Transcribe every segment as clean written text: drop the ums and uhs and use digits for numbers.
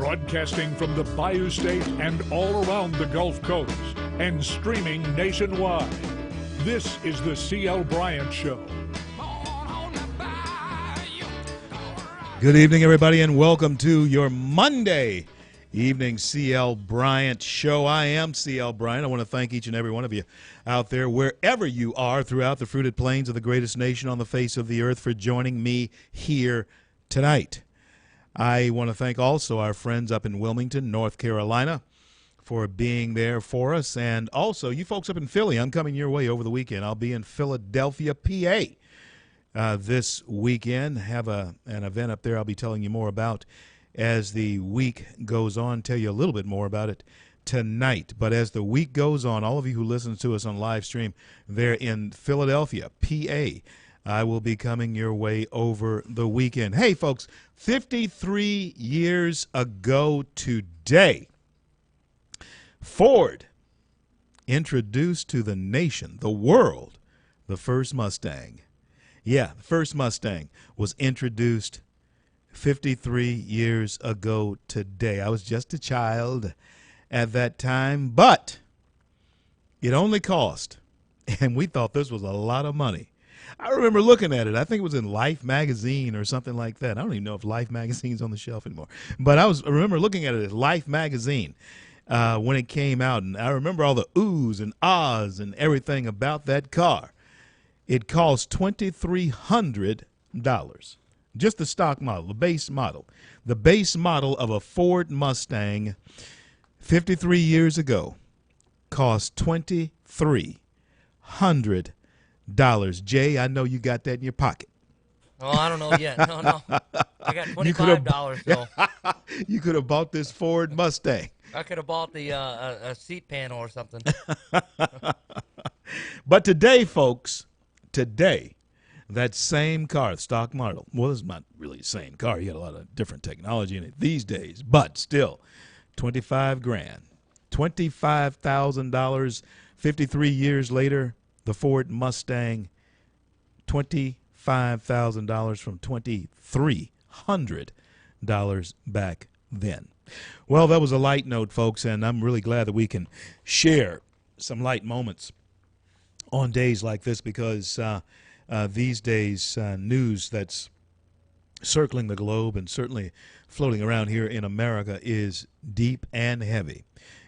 Broadcasting from the Bayou State and all around the Gulf Coast and streaming nationwide. This is the C.L. Bryant Show. Good evening, everybody, and welcome to your Monday evening C.L. Bryant Show. I am C.L. Bryant. I want to thank each and every one of you out there, wherever you are throughout the fruited plains of the greatest nation on the face of the earth, for joining me here tonight. I want to thank also our friends up in Wilmington, North Carolina, for being there for us. And also, you folks up in Philly, I'm coming your way over the weekend. I'll be in Philadelphia, PA, this weekend. Have an event up there I'll be telling you more about as the week goes on. Tell you a little bit more about it tonight. But as the week goes on, all of you who listen to us on live stream there in Philadelphia, PA, I will be coming your way over the weekend. Hey, folks, 53 years ago today, Ford introduced to the nation, the world, the first Mustang. Yeah, the first Mustang was introduced 53 years ago today. I was just a child at that time, but it only cost, and we thought this was a lot of money. I remember looking at it. I think it was in Life magazine or something like that. I don't even know if Life magazine's on the shelf anymore. But I remember looking at it as Life magazine when it came out, and I remember all the oohs and ahs and everything about that car. It cost $2,300. Just the stock model, the base model. The base model of a Ford Mustang 53 years ago cost $2,300. Jay, I know you got that in your pocket. Oh, I don't know yet. No. I got $25 though. You could have bought this Ford Mustang. I could have bought the a seat panel or something. But today, folks, that same car, stock model, well, it's not really the same car. You got a lot of different technology in it these days, but still, $25,000, $25,000, 53 years later. The Ford Mustang, $25,000 from $2,300 back then. Well, that was a light note, folks, and I'm really glad that we can share some light moments on days like this, because these days, news that's circling the globe and certainly floating around here in America is deep and heavy.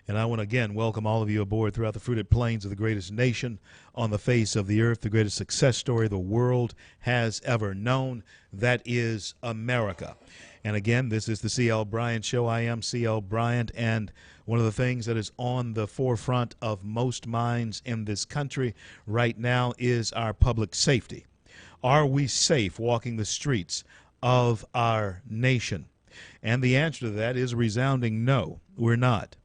And I want to again welcome all of you aboard throughout the fruited plains of the greatest nation on the face of the earth, the greatest success story the world has ever known. That is America. And again, this is the C.L. Bryant Show. I am C.L. Bryant, and one of the things that is on the forefront of most minds in this country right now is our public safety. Are we safe walking the streets of our nation? And the answer to that is a resounding no, we're not.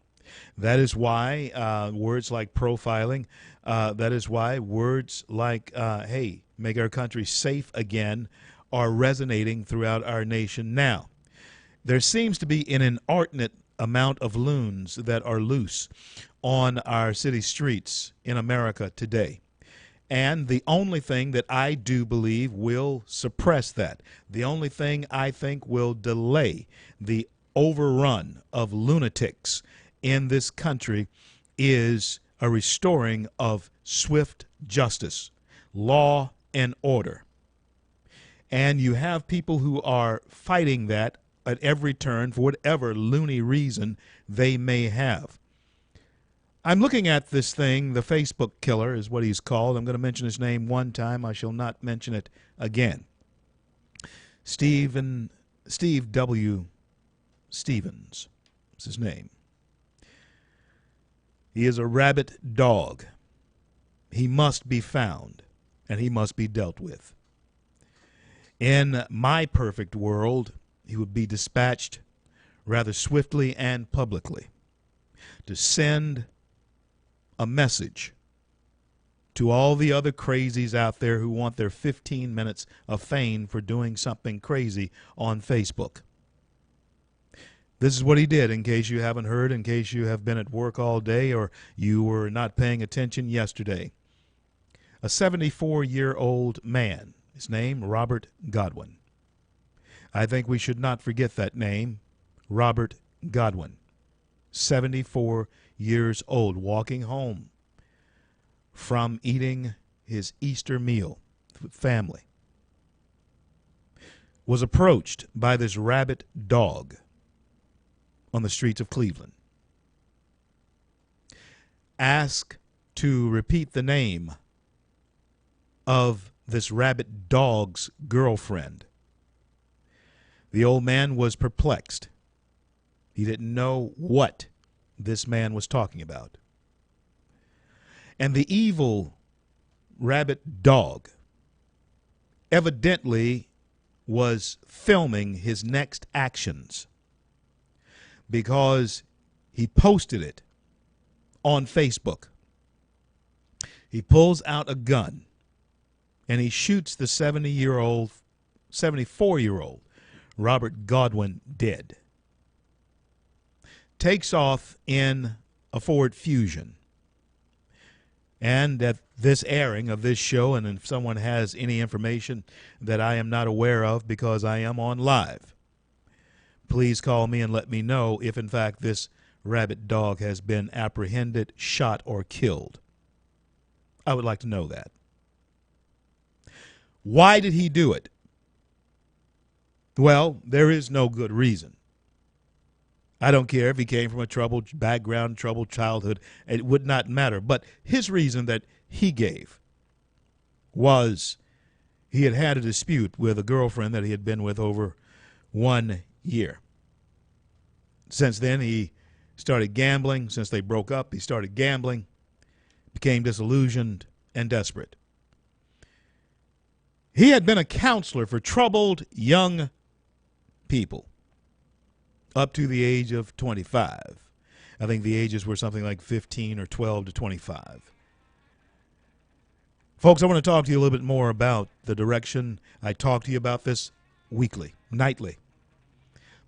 That is why words like profiling, that is why words like, hey, make our country safe again, are resonating throughout our nation now. There seems to be an inordinate amount of loons that are loose on our city streets in America today. And the only thing that I do believe will suppress that, the only thing I think will delay the overrun of lunatics in this country is a restoring of swift justice, law and order. And you have people who are fighting that at every turn for whatever loony reason they may have. I'm looking at this thing, the Facebook killer is what he's called. I'm going to mention his name one time. I shall not mention it again. Steve W. Stevens is his name. He is a rabid dog. He must be found, and he must be dealt with. In my perfect world, he would be dispatched rather swiftly and publicly to send a message to all the other crazies out there who want their 15 minutes of fame for doing something crazy on Facebook. This is what he did, in case you haven't heard, in case you have been at work all day or you were not paying attention yesterday. A 74-year-old man, his name, Robert Godwin. I think we should not forget that name, Robert Godwin, 74 years old, walking home from eating his Easter meal with family, was approached by this rabid dog on the streets of Cleveland. Asked to repeat the name of this rabid dog's girlfriend. The old man was perplexed. He didn't know what this man was talking about. And the evil rabid dog evidently was filming his next actions, because he posted it on Facebook. He pulls out a gun and he shoots the 74-year-old Robert Godwin dead. Takes off in a Ford Fusion. And at this airing of this show, and if someone has any information that I am not aware of because I am on live, please call me and let me know if in fact this rabid dog has been apprehended, shot, or killed. I would like to know that. Why did he do it? Well, there is no good reason. I don't care if he came from a troubled background, troubled childhood. It would not matter. But his reason that he gave was he had had a dispute with a girlfriend that he had been with over 1 year. Since then, he started gambling. Since they broke up, he started gambling, became disillusioned and desperate. He had been a counselor for troubled young people up to the age of 25. I think the ages were something like 15 or 12 to 25. Folks, I want to talk to you a little bit more about the direction. I talk to you about this weekly, nightly.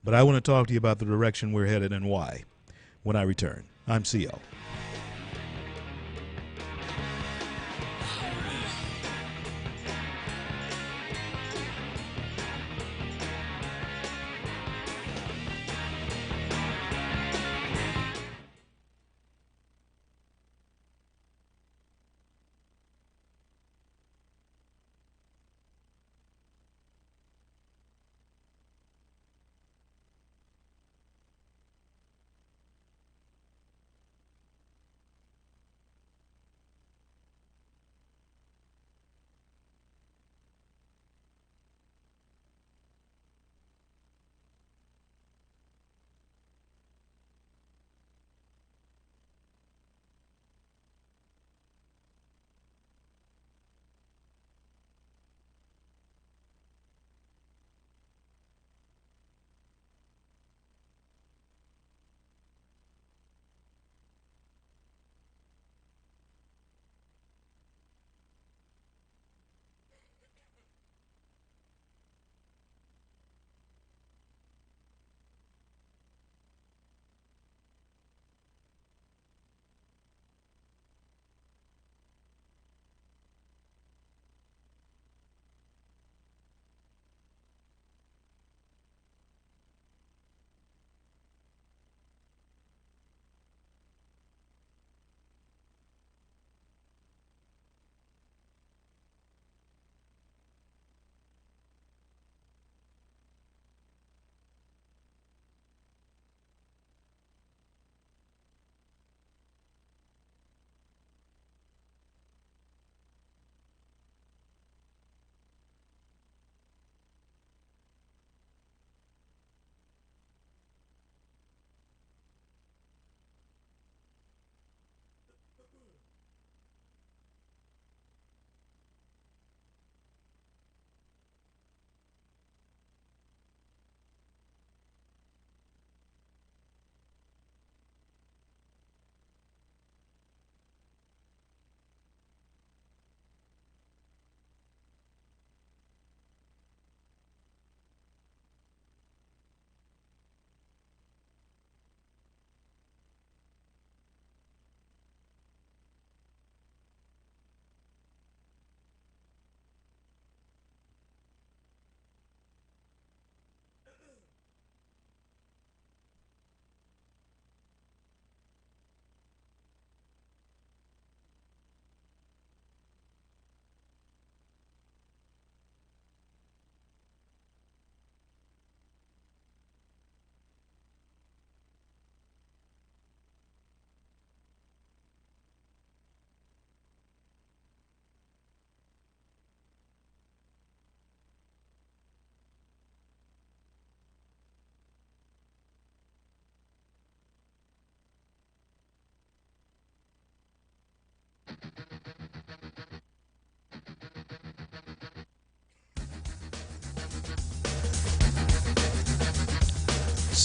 But I want to talk to you about the direction we're headed and why when I return. I'm CL.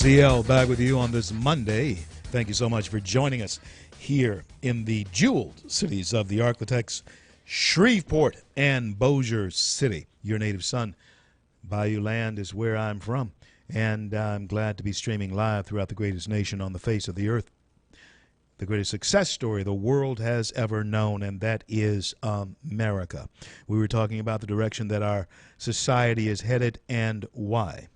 CL back with you on this Monday. Thank you so much for joining us here in the jeweled cities of the Arklatex, Shreveport, and Bossier City. Your native son, Bayou Land, is where I'm from, and I'm glad to be streaming live throughout the greatest nation on the face of the earth, the greatest success story the world has ever known, and that is America. We were talking about the direction that our society is headed and why.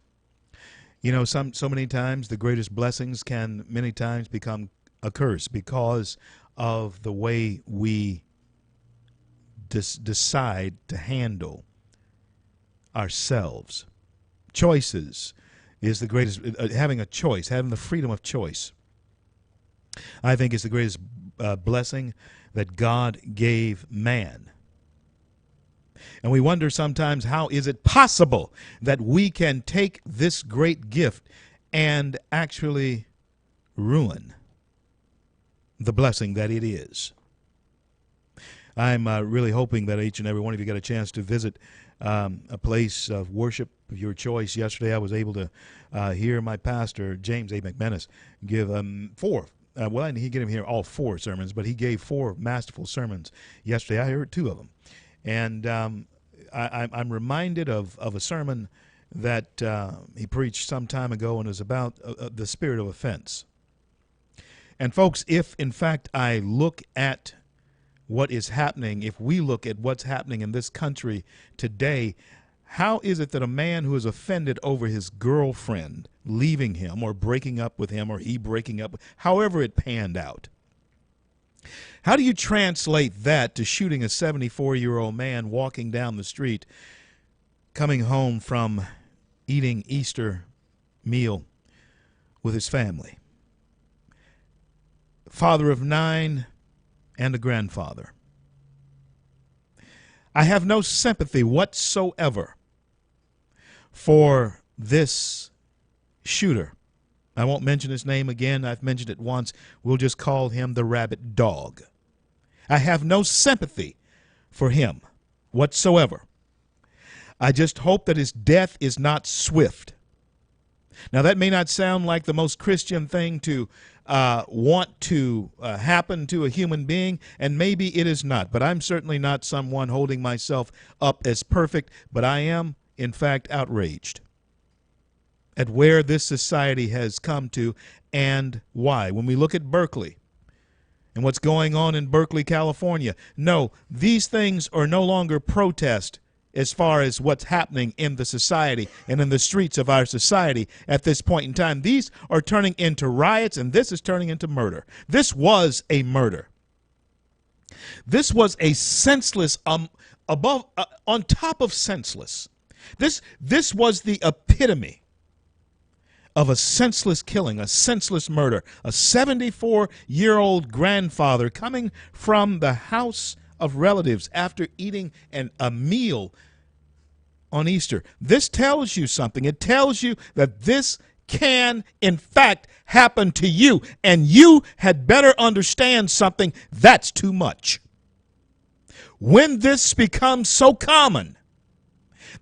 You know, so many times the greatest blessings can many times become a curse because of the way we decide to handle ourselves. Choices is the greatest, having a choice, having the freedom of choice, I think is the greatest blessing that God gave man. And we wonder sometimes, how is it possible that we can take this great gift and actually ruin the blessing that it is? I'm really hoping that each and every one of you got a chance to visit a place of worship of your choice. Yesterday I was able to hear my pastor, James A. McManus, give four. Well, I didn't get him here all four sermons, but he gave four masterful sermons yesterday. I heard two of them. And I'm reminded of a sermon that he preached some time ago, and it was about the spirit of offense. And folks, if in fact I look at what is happening, if we look at what's happening in this country today, how is it that a man who is offended over his girlfriend leaving him or breaking up with him, or he breaking up, however it panned out, how do you translate that to shooting a 74-year-old man walking down the street, coming home from eating Easter meal with his family? Father of 9 and a grandfather. I have no sympathy whatsoever for this shooter. I won't mention his name again. I've mentioned it once. We'll just call him the Rabbit Dog. I have no sympathy for him whatsoever. I just hope that his death is not swift. Now, that may not sound like the most Christian thing to want to happen to a human being, and maybe it is not, but I'm certainly not someone holding myself up as perfect, but I am, in fact, outraged at where this society has come to and why. When we look at Berkeley and what's going on in Berkeley, California, no, these things are no longer protest as far as what's happening in the society and in the streets of our society at this point in time. These are turning into riots, and this is turning into murder. This was a murder. This was a senseless, on top of senseless. This was the epitome of a senseless killing, a senseless murder. A 74-year-old grandfather coming from the house of relatives after eating a meal on Easter. This tells you something. It tells you that this can, in fact, happen to you, and you had better understand something. That's too much. When this becomes so common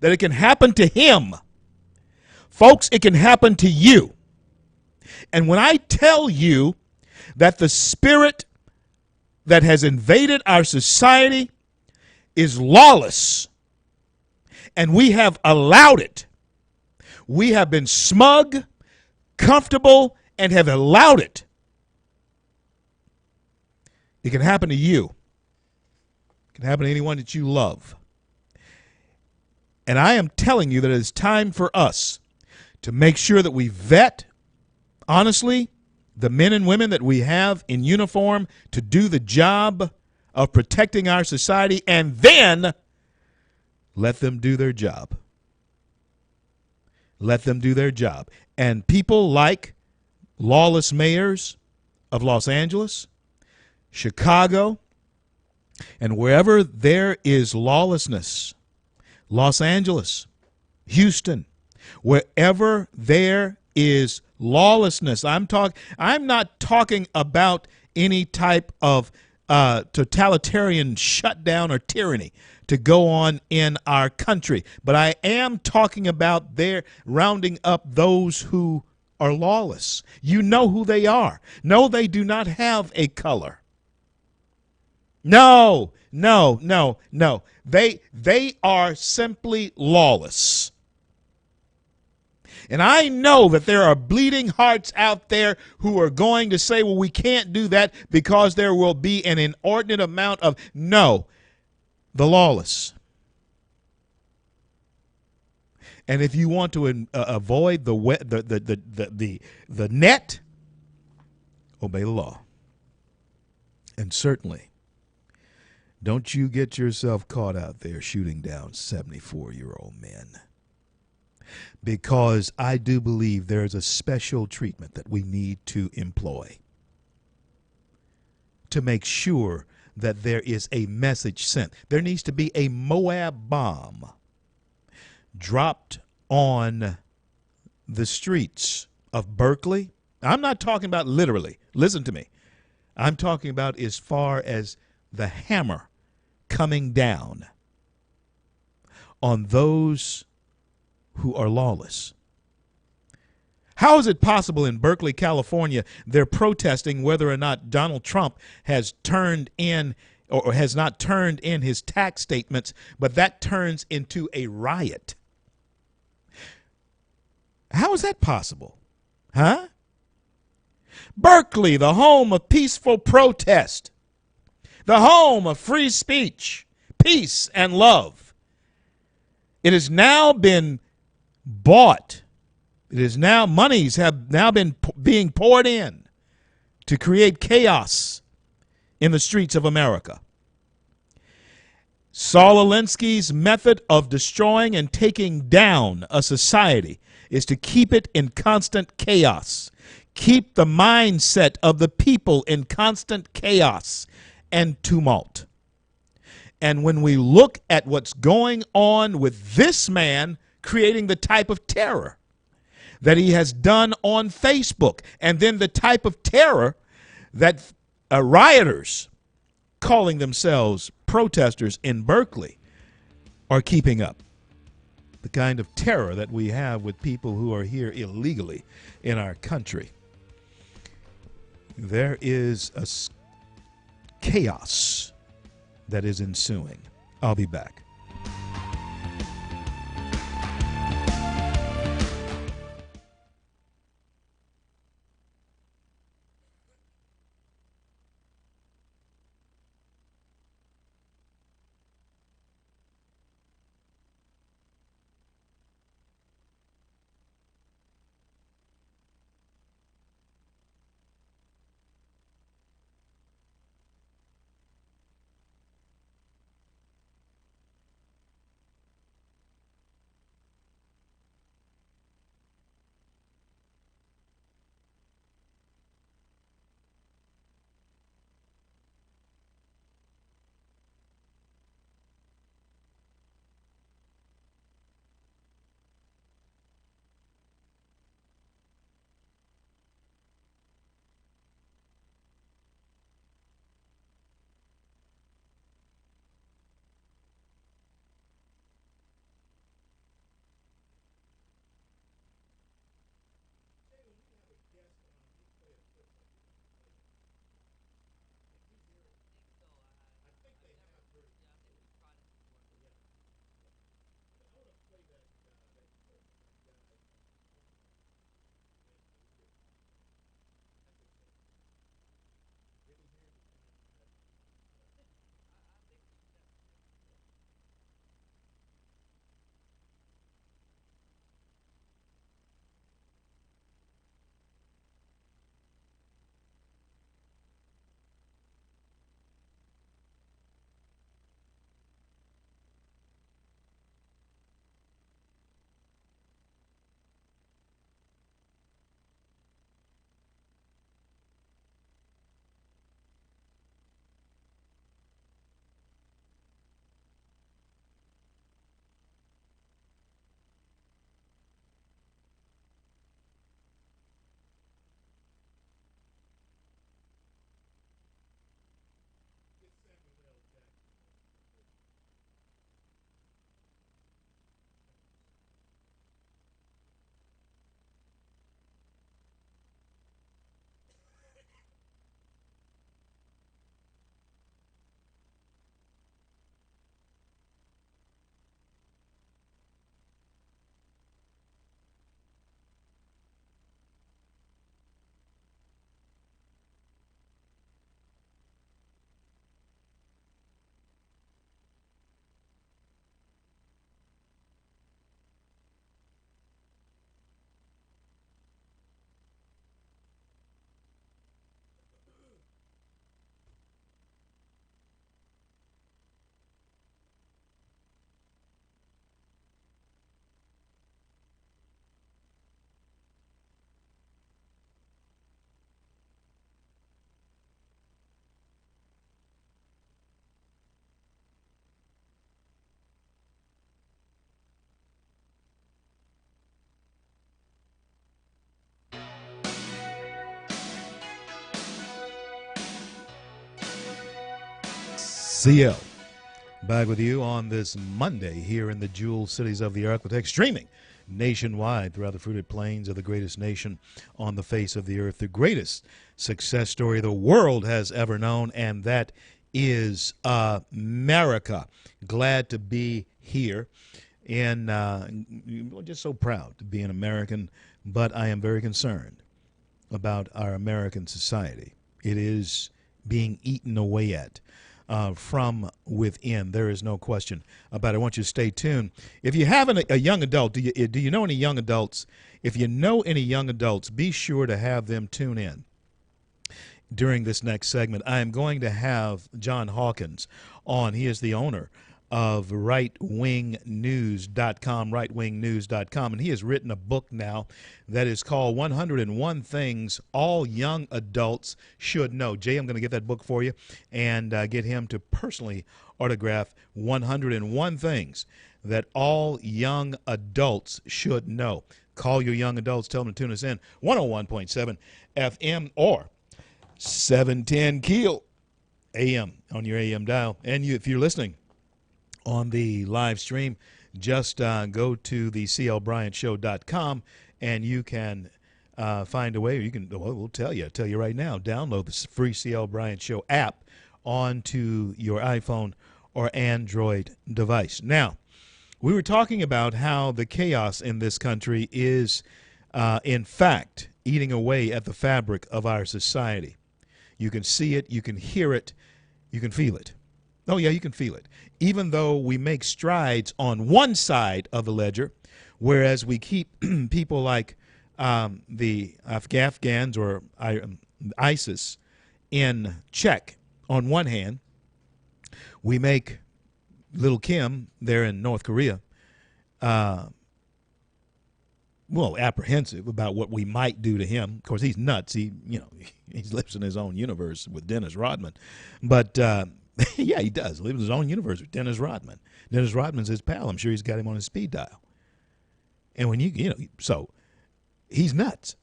that it can happen to him, folks, it can happen to you. And when I tell you that the spirit that has invaded our society is lawless, and we have allowed it, we have been smug, comfortable, and have allowed it, it can happen to you. It can happen to anyone that you love. And I am telling you that it is time for us to make sure that we vet, honestly, the men and women that we have in uniform to do the job of protecting our society, and then let them do their job. Let them do their job. And people like lawless mayors of Los Angeles, Chicago, and wherever there is lawlessness, Los Angeles, Houston, wherever there is lawlessness. I'm not talking about any type of totalitarian shutdown or tyranny to go on in our country, but I am talking about their rounding up those who are lawless. You know who they are. No, they do not have a color. No, no, no, no. They are simply lawless. And I know that there are bleeding hearts out there who are going to say, well, we can't do that because there will be an inordinate amount of, no, the lawless. And if you want to avoid the net, obey the law. And certainly, don't you get yourself caught out there shooting down 74-year-old men. Because I do believe there's a special treatment that we need to employ to make sure that there is a message sent. There needs to be a Moab bomb dropped on the streets of Berkeley. I'm not talking about literally. Listen to me. I'm talking about as far as the hammer coming down on those who are lawless. How is it possible in Berkeley, California, they're protesting whether or not Donald Trump has turned in or has not turned in his tax statements, but that turns into a riot? How is that possible? Huh? Berkeley, the home of peaceful protest, the home of free speech, peace, and love. It has now been bought. It is now, monies have now been being poured in to create chaos in the streets of America. Saul Alinsky's method of destroying and taking down a society is to keep it in constant chaos. Keep the mindset of the people in constant chaos and tumult. And when we look at what's going on with this man creating the type of terror that he has done on Facebook, and then the type of terror that rioters calling themselves protesters in Berkeley are keeping up. The kind of terror that we have with people who are here illegally in our country. There is a chaos that is ensuing. I'll be back. CL. Back with you on this Monday here in the jewel cities of the architect, streaming nationwide throughout the fruited plains of the greatest nation on the face of the earth, the greatest success story the world has ever known, and that is America. Glad to be here, and just so proud to be an American, but I am very concerned about our American society. It is being eaten away at from within. There is no question about it. I want you to stay tuned. If you have a young adult, do you know any young adults? If you know any young adults, be sure to have them tune in during this next segment. I am going to have John Hawkins on. He is the owner of rightwingnews.com, and he has written a book now that is called 101 Things All Young Adults Should Know. Jay, I'm going to get that book for you and get him to personally autograph 101 things that all young adults should know. Call your young adults, tell them to tune us in, 101.7 FM or 710 Keel AM on your AM dial. And if you're listening on the live stream, just go to TheCLBryantShow.com and you can find a way, or you can, we'll tell you right now, download the free CL Bryant Show app onto your iPhone or Android device. Now, we were talking about how the chaos in this country is, in fact, eating away at the fabric of our society. You can see it, you can hear it, you can feel it. Oh, yeah, you can feel it. Even though we make strides on one side of the ledger, whereas we keep people like the Afghans or ISIS in check on one hand, we make little Kim there in North Korea, apprehensive about what we might do to him. Of course, he's nuts. He lives in his own universe with Dennis Rodman. But yeah, he does. He lives in his own universe with Dennis Rodman. Dennis Rodman's his pal. I'm sure he's got him on his speed dial. And when so he's nuts.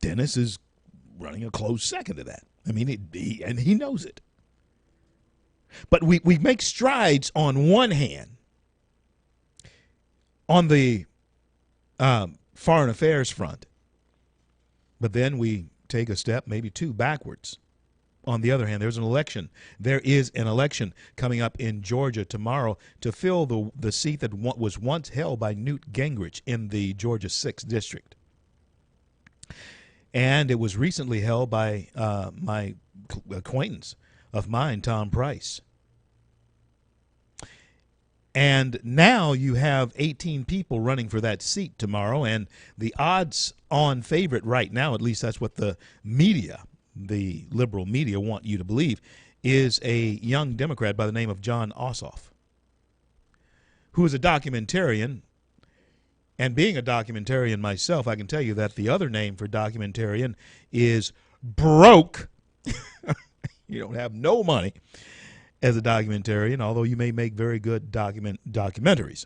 Dennis is running a close second to that. I mean, he knows it. But we make strides on one hand on the foreign affairs front, but then we take a step, maybe two, backwards. On the other hand, there is an election coming up in Georgia tomorrow to fill the seat that was once held by Newt Gingrich in the Georgia 6th District. And it was recently held by my acquaintance of mine, Tom Price. And now you have 18 people running for that seat tomorrow, and the odds-on favorite right now, at least that's what the liberal media want you to believe, is a young Democrat by the name of Jon Ossoff, who is a documentarian. And being a documentarian myself, I can tell you that the other name for documentarian is broke. You don't have no money as a documentarian, although you may make very good documentaries.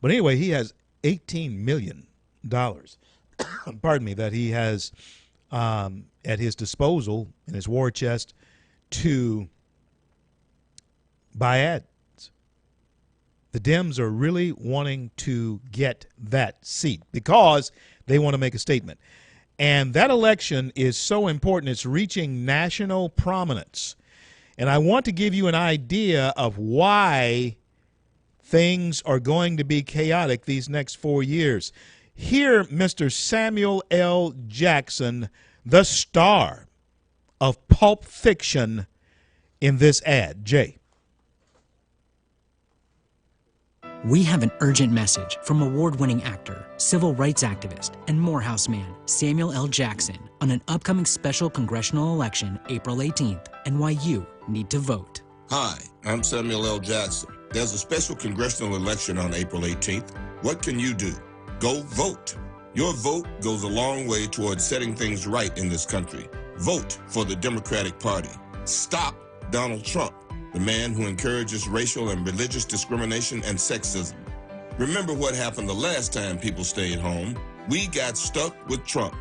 But anyway, he has $18 million, pardon me, that he has at his disposal in his war chest to buy ads. The Dems are really wanting to get that seat because they want to make a statement. And that election is so important, it's reaching national prominence. And I want to give you an idea of why things are going to be chaotic these next 4 years. Hear Mr. Samuel L. Jackson, the star of Pulp Fiction, in this ad. Jay. We have an urgent message from award-winning actor, civil rights activist, and Morehouse man Samuel L. Jackson on an upcoming special congressional election April 18th and why you need to vote. Hi, I'm Samuel L. Jackson. There's a special congressional election on April 18th. What can you do? Go vote. Your vote goes a long way towards setting things right in this country. Vote for the Democratic Party. Stop Donald Trump, the man who encourages racial and religious discrimination and sexism. Remember what happened the last time people stayed home? We got stuck with Trump.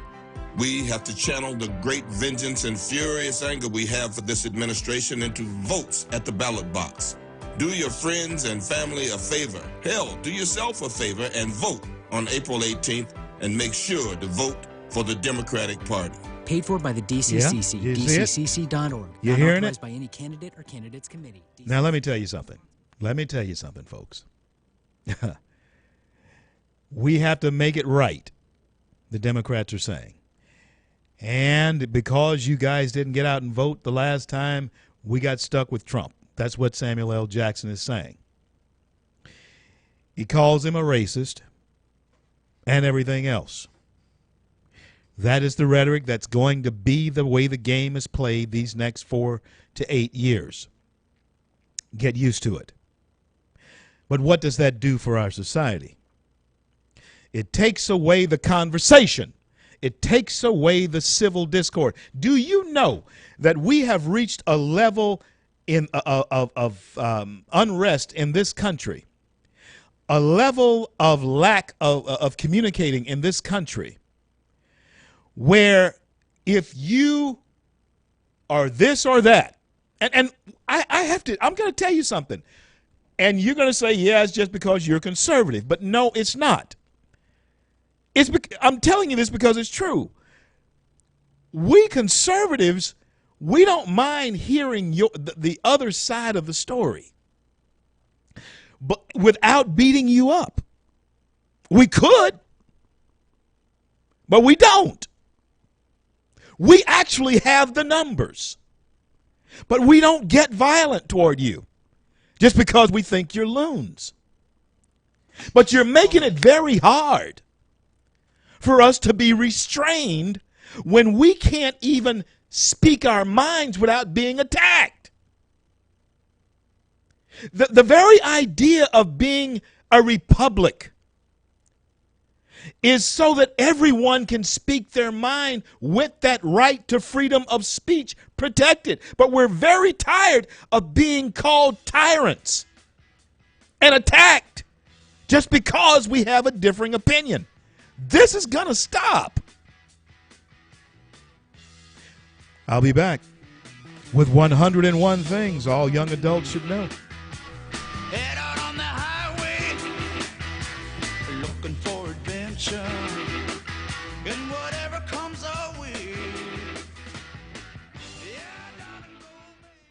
We have to channel the great vengeance and furious anger we have for this administration into votes at the ballot box. Do your friends and family a favor. Hell, do yourself a favor and vote on April 18th and make sure to vote for the Democratic Party. Paid for by the DCCC, Yeah, you see it? dccc.org. You Not hearing authorized it? by any candidate or candidates committee. Now, let me tell you something. Let me tell you something, folks. We have to make it right, the Democrats are saying. And because you guys didn't get out and vote the last time, we got stuck with Trump. That's what Samuel L. Jackson is saying. He calls him a racist and everything else. That is the rhetoric that's going to be the way the game is played these next 4 to 8 years. Get used to it. But what does that do for our society? It takes away the conversation. It takes away the civil discord. Do you know that we have reached a level of unrest in this country, a level of lack of communicating in this country, where if you are this or that, and I'm going to tell you something, and you're going to say, yeah, it's just because you're conservative. But no, it's not. I'm telling you this because it's true. We conservatives, we don't mind hearing the other side of the story, but without beating you up. We could, but we don't. We actually have the numbers, but we don't get violent toward you just because we think you're loons. But you're making it very hard for us to be restrained when we can't even speak our minds without being attacked. The very idea of being a republic is so that everyone can speak their mind with that right to freedom of speech protected. But we're very tired of being called tyrants and attacked just because we have a differing opinion. This is going to stop. I'll be back with 101 things all young adults should know. Head out on the highway, looking for adventure, and whatever comes our way. Yeah, darling, go make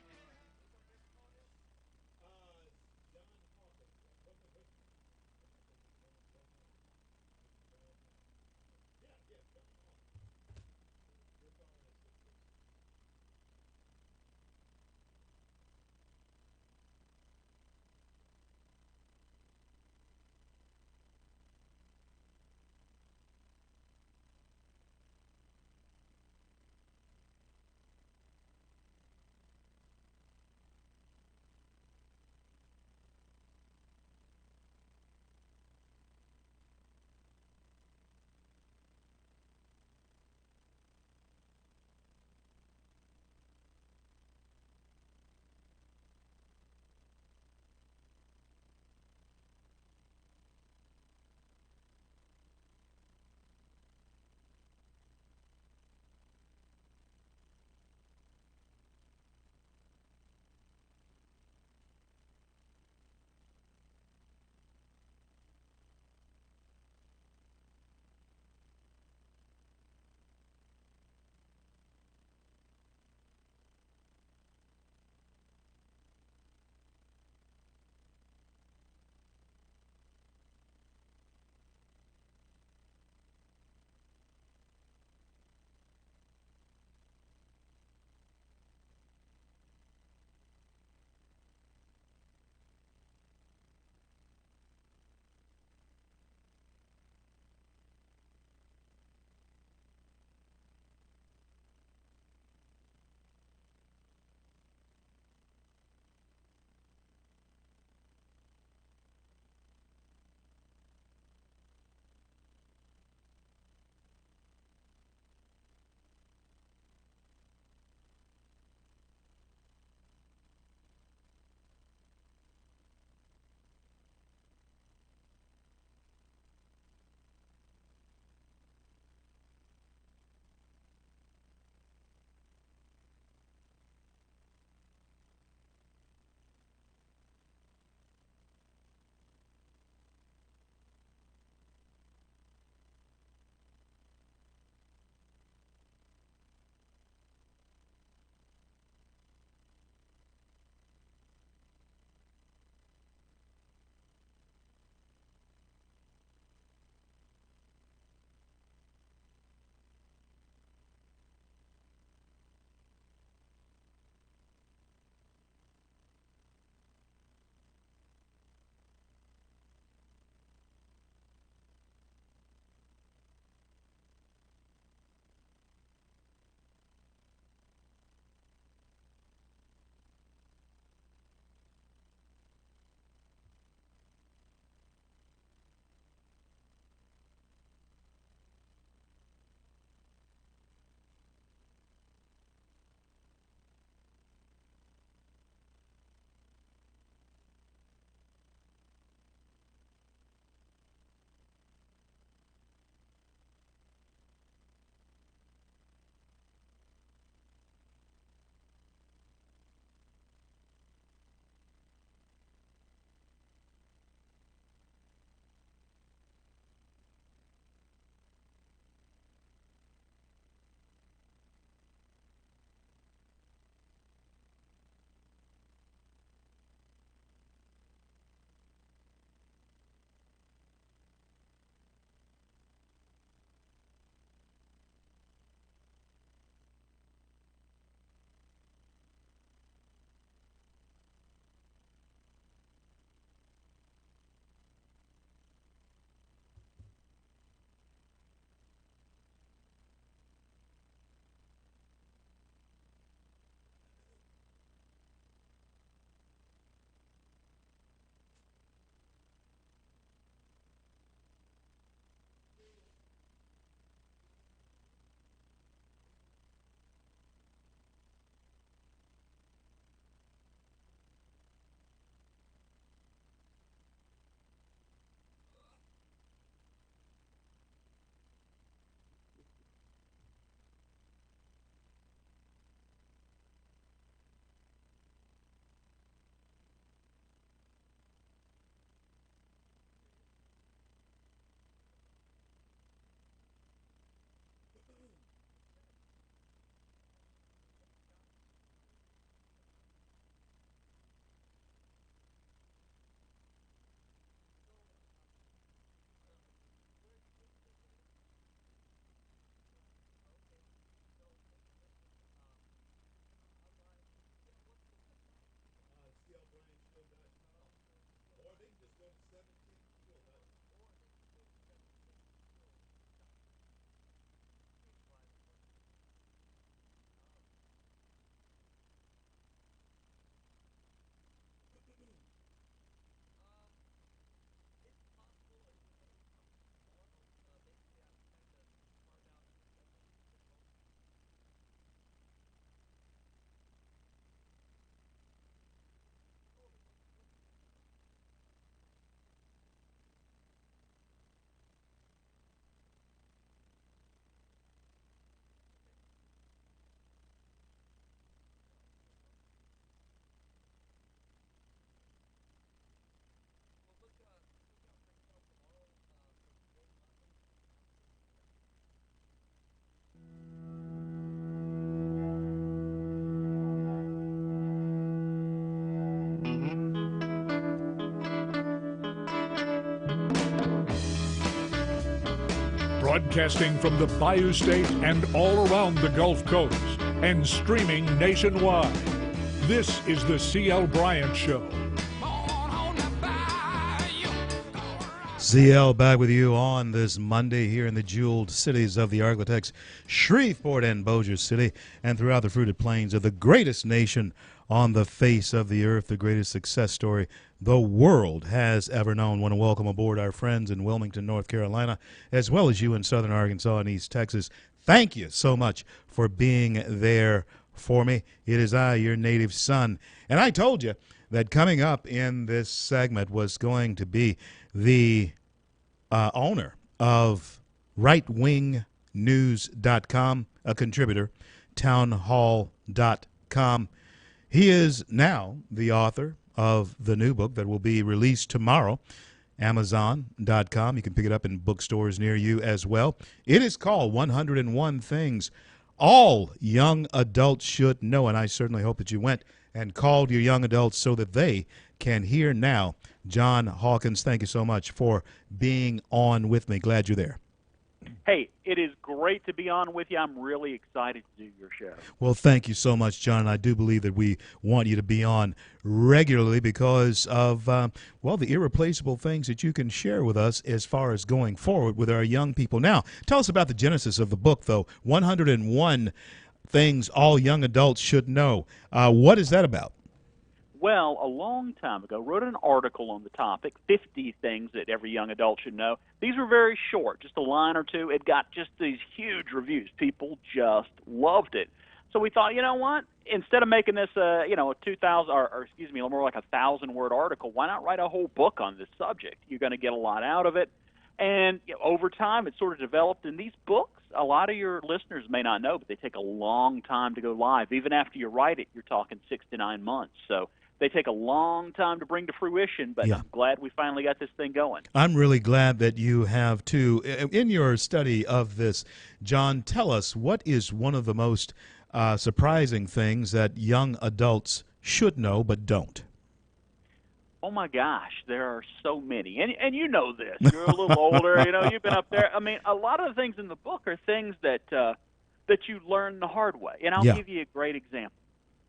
Broadcasting from the Bayou State and all around the Gulf Coast and streaming nationwide. This is the C.L. Bryant Show. CL back with you on this Monday here in the jeweled cities of the Arklatex, Shreveport and Bossier City, and throughout the fruited plains of the greatest nation on the face of the earth, the greatest success story the world has ever known. Want to welcome aboard our friends in Wilmington, North Carolina, as well as you in southern Arkansas and East Texas. Thank you so much for being there for me. It is I, your native son. And I told you that coming up in this segment was going to be the owner of rightwingnews.com, a contributor, townhall.com. He is now the author of the new book that will be released tomorrow, Amazon.com. You can pick it up in bookstores near you as well. It is called 101 Things All Young Adults Should Know, and I certainly hope that you went and called your young adults so that they can hear now. John Hawkins, thank you so much for being on with me. Glad you're there. Hey, it is great to be on with you. I'm really excited to do your show. Well, thank you so much, John. I do believe that we want you to be on regularly because of, the irreplaceable things that you can share with us as far as going forward with our young people. Now, tell us about the genesis of the book, though, 101 Things All Young Adults Should Know. What is that about? Well, a long time ago, wrote an article on the topic, 50 things that every young adult should know. These were very short, just a line or two. It got just these huge reviews. People just loved it. So we thought, you know what? Instead of making this, a 2,000 or more like 1,000-word article, why not write a whole book on this subject? You're going to get a lot out of it. And over time, it sort of developed. And these books, a lot of your listeners may not know, but they take a long time to go live. Even after you write it, you're talking 6 to 9 months. So they take a long time to bring to fruition, but I'm glad we finally got this thing going. I'm really glad that you have, too. In your study of this, John, tell us, what is one of the most surprising things that young adults should know but don't? Oh, my gosh, there are so many. And you know this. You're a little older. You've been up there. I mean, a lot of the things in the book are things that you learn the hard way. And I'll give you a great example.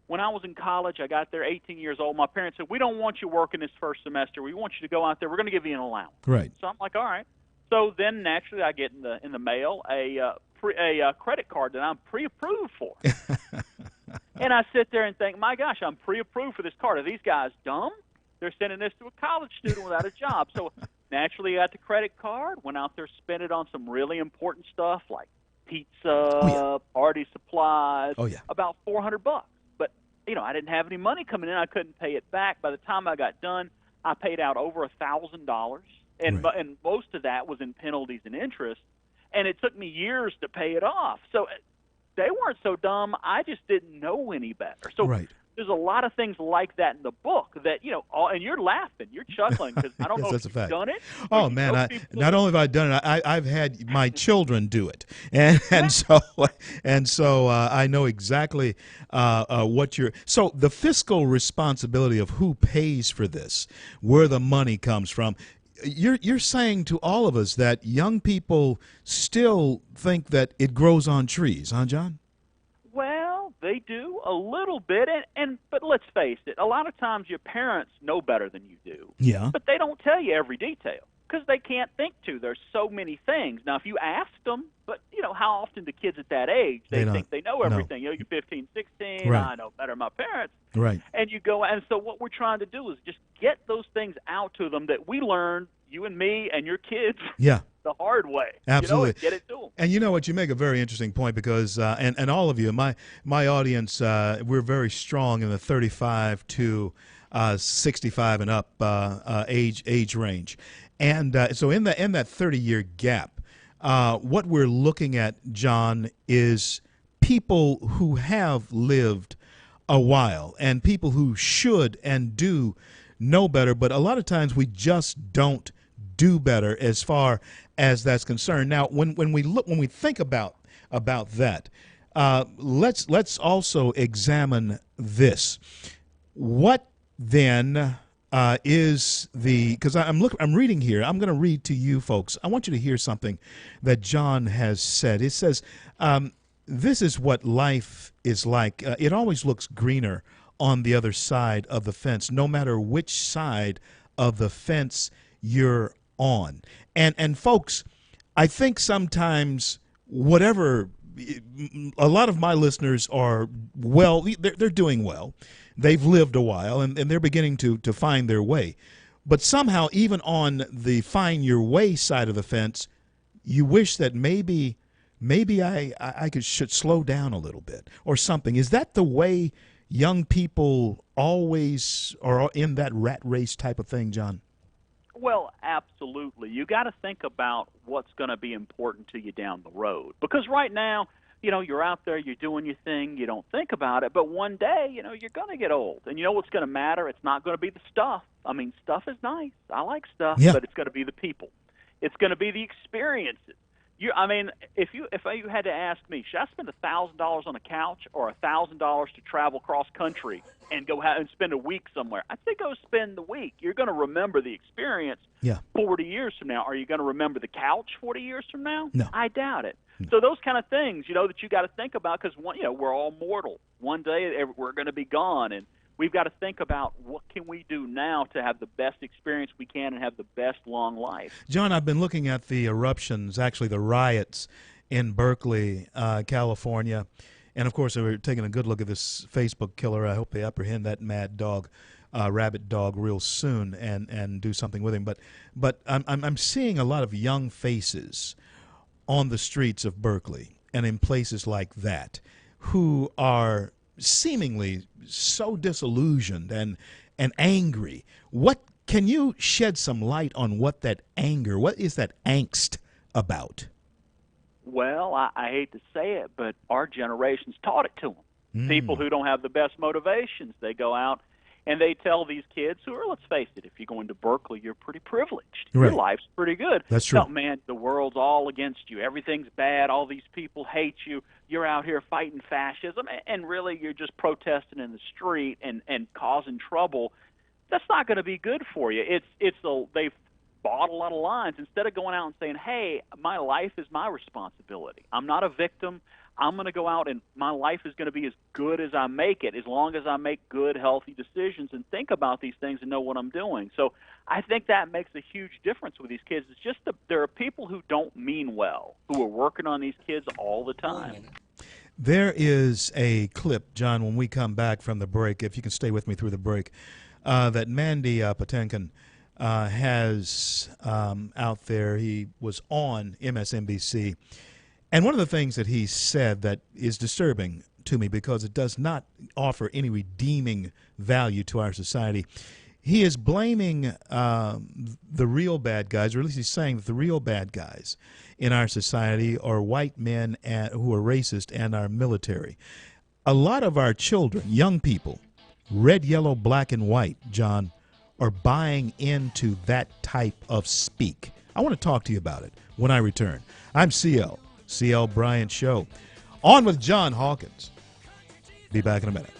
When I was in college, I got there 18 years old. My parents said, we don't want you working this first semester. We want you to go out there. We're going to give you an allowance. Right. So I'm like, all right. So then naturally I get in the mail a credit card that I'm pre-approved for. And I sit there and think, my gosh, I'm pre-approved for this card. Are these guys dumb? They're sending this to a college student without a job. So naturally I got the credit card, went out there, spent it on some really important stuff like pizza, party supplies, about $400. I didn't have any money coming in. I couldn't pay it back. By the time I got done, I paid out over $1,000, and most of that was in penalties and interest, and it took me years to pay it off. So they weren't so dumb. I just didn't know any better. So there's a lot of things like that in the book that, and you're laughing, you're chuckling because I don't know if you've done it. Oh, man, not only have I done it, I've had my children do it. And so I know exactly what you're – so the fiscal responsibility of who pays for this, where the money comes from, you're saying to all of us that young people still think that it grows on trees, huh, John? Well, they do a little bit, but let's face it, a lot of times your parents know better than you do. Yeah. But they don't tell you every detail because they can't think to. There's so many things. Now, if you asked them, but how often do kids at that age, they think they know everything. You're 15, 16, I know better than my parents. Right. And you go, and so what we're trying to do is just get those things out to them that we learned, you and me and your kids. Yeah. The hard way. Absolutely. Get it to them. And you know what? You make a very interesting point because, and all of you, my audience, we're very strong in the 35 to 65 and up age range. And so in that 30-year gap, what we're looking at, John, is people who have lived a while and people who should and do know better, but a lot of times we just don't do better as far as that's concerned. Now, when we think about that, let's also examine this. What then is because I'm reading here. I'm going to read to you folks. I want you to hear something that John has said. It says, "This is what life is like. It always looks greener on the other side of the fence, no matter which side of the fence you're on." And folks, I think sometimes whatever. A lot of my listeners are well. They're doing well. They've lived a while, and they're beginning to find their way. But somehow, even on the find your way side of the fence, you wish that maybe should slow down a little bit or something. Is that the way young people always are in that rat race type of thing, John? Well, absolutely. You got to think about what's going to be important to you down the road. Because right now, you're out there, you're doing your thing, you don't think about it. But one day, you're going to get old. And you know what's going to matter? It's not going to be the stuff. I mean, stuff is nice. I like stuff, Yeah. but it's going to be the people. It's going to be the experiences. If you had to ask me, should I spend $1,000 on a couch or $1,000 to travel cross country and go and spend a week somewhere? I think go spend the week. You're going to remember the experience. Yeah. 40 years from now. Are you going to remember the couch 40 years from now? No. I doubt it. So those kind of things, that you got to think about because we're all mortal. One day we're going to be gone, and we've got to think about what can we do now to have the best experience we can and have the best long life. John, I've been looking at the eruptions, actually the riots in Berkeley, California. And, of course, we're taking a good look at this Facebook killer. I hope they apprehend that mad dog, rabid dog, real soon and do something with him. But I'm seeing a lot of young faces on the streets of Berkeley and in places like that who are seemingly so disillusioned and angry. What can you shed some light on what is that angst about? Well, I hate to say it, but our generation's taught it to them. People who don't have the best motivations, they go out and they tell these kids who are, let's face it, if you're going to Berkeley, you're pretty privileged. Right. Your life's pretty good. That's true. No, man, the world's all against you. Everything's bad. All these people hate you. You're out here fighting fascism, and really you're just protesting in the street and causing trouble. That's not going to be good for you. They've bought a lot of lines instead of going out and saying, hey, my life is my responsibility. I'm not a victim. I'm going to go out and my life is going to be as good as I make it, as long as I make good, healthy decisions and think about these things and know what I'm doing. So I think that makes a huge difference with these kids. It's just there are people who don't mean well, who are working on these kids all the time. There is a clip, John, when we come back from the break, if you can stay with me through the break, that Mandy Patinkin has out there. He was on MSNBC. And one of the things that he said that is disturbing to me because it does not offer any redeeming value to our society, he is blaming the real bad guys, or at least he's saying that the real bad guys in our society are white men who are racist and our military. A lot of our children, young people, red, yellow, black, and white, John, are buying into that type of speak. I want to talk to you about it when I return. I'm CL Bryant Show. On with John Hawkins. Be back in a minute.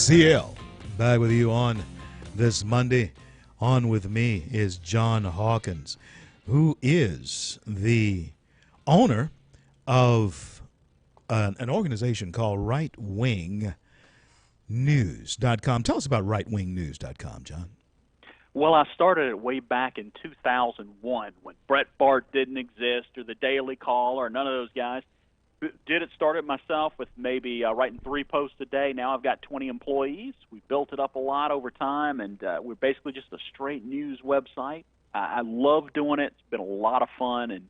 CL, back with you on this Monday. On with me is John Hawkins, who is the owner of an organization called RightWingNews.com. Tell us about RightWingNews.com, John. Well, I started it way back in 2001 when Brett Bart didn't exist or the Daily Call or none of those guys. Did it start it myself with maybe writing 3 posts a day. Now I've got 20 employees. We built it up a lot over time, and we're basically just a straight news website. I love doing it. It's been a lot of fun, and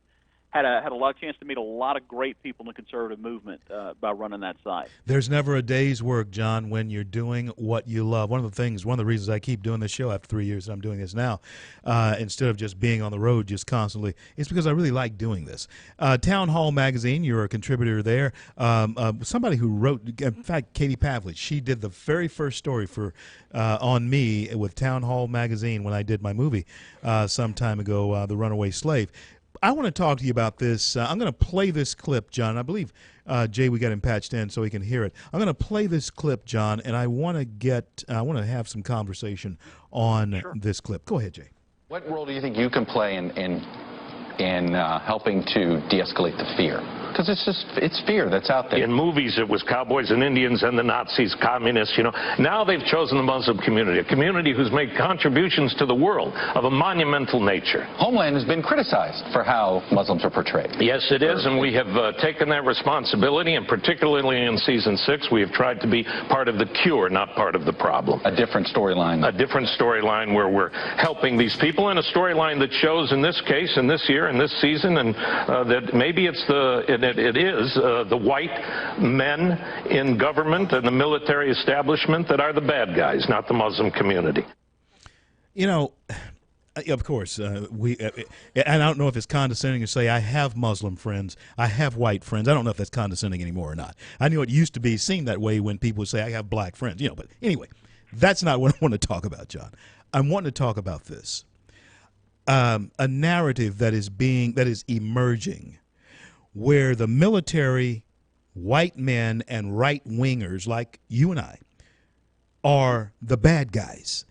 had a lot of chance to meet a lot of great people in the conservative movement by running that site. There's never a day's work, John, when you're doing what you love. One of the reasons I keep doing this show after 3 years that I'm doing this now, instead of just being on the road just constantly, is because I really like doing this. Town Hall Magazine, you're a contributor there. Somebody who wrote, in fact, Katie Pavlich, she did the very first story for on me with Town Hall Magazine when I did my movie some time ago, The Runaway Slave. I want to talk to you about this. I'm going to play this clip, John. I believe, Jay, we got him patched in so he can hear it. I'm going to play this clip, John, and I want to have some conversation on this clip. Go ahead, Jay. What role do you think you can play in helping to de-escalate the fear? Because it's fear that's out there. In movies, it was cowboys and Indians and the Nazis, communists, Now they've chosen the Muslim community, a community who's made contributions to the world of a monumental nature. Homeland has been criticized for how Muslims are portrayed. Yes, it is, and we have taken that responsibility, and particularly in season 6, we have tried to be part of the cure, not part of the problem. A different storyline. A different storyline where we're helping these people, and a storyline that shows in this case, in this year, in this season, and that maybe it's it is the white men in government and the military establishment that are the bad guys, not the Muslim community. Of course, and I don't know if it's condescending to say I have Muslim friends, I have white friends. I don't know if that's condescending anymore or not. I know it used to be seen that way when people would say I have black friends, But anyway, that's not what I want to talk about, John. I want to talk about this. A narrative that is emerging, where the military, white men, and right-wingers like you and I are the bad guys.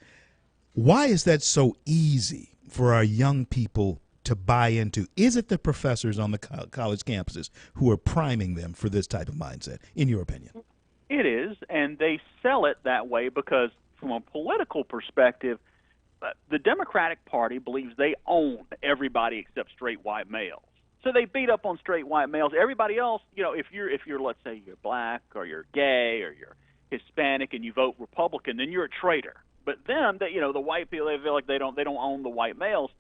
Why is that so easy for our young people to buy into? Is it the professors on the college campuses who are priming them for this type of mindset, in your opinion? It is, and they sell it that way because from a political perspective, the Democratic Party believes they own everybody except straight white males. So they beat up on straight white males. Everybody else, if you're let's say you're black or you're gay or you're Hispanic and you vote Republican, then you're a traitor. But them, the white people, they feel like they don't own the white males.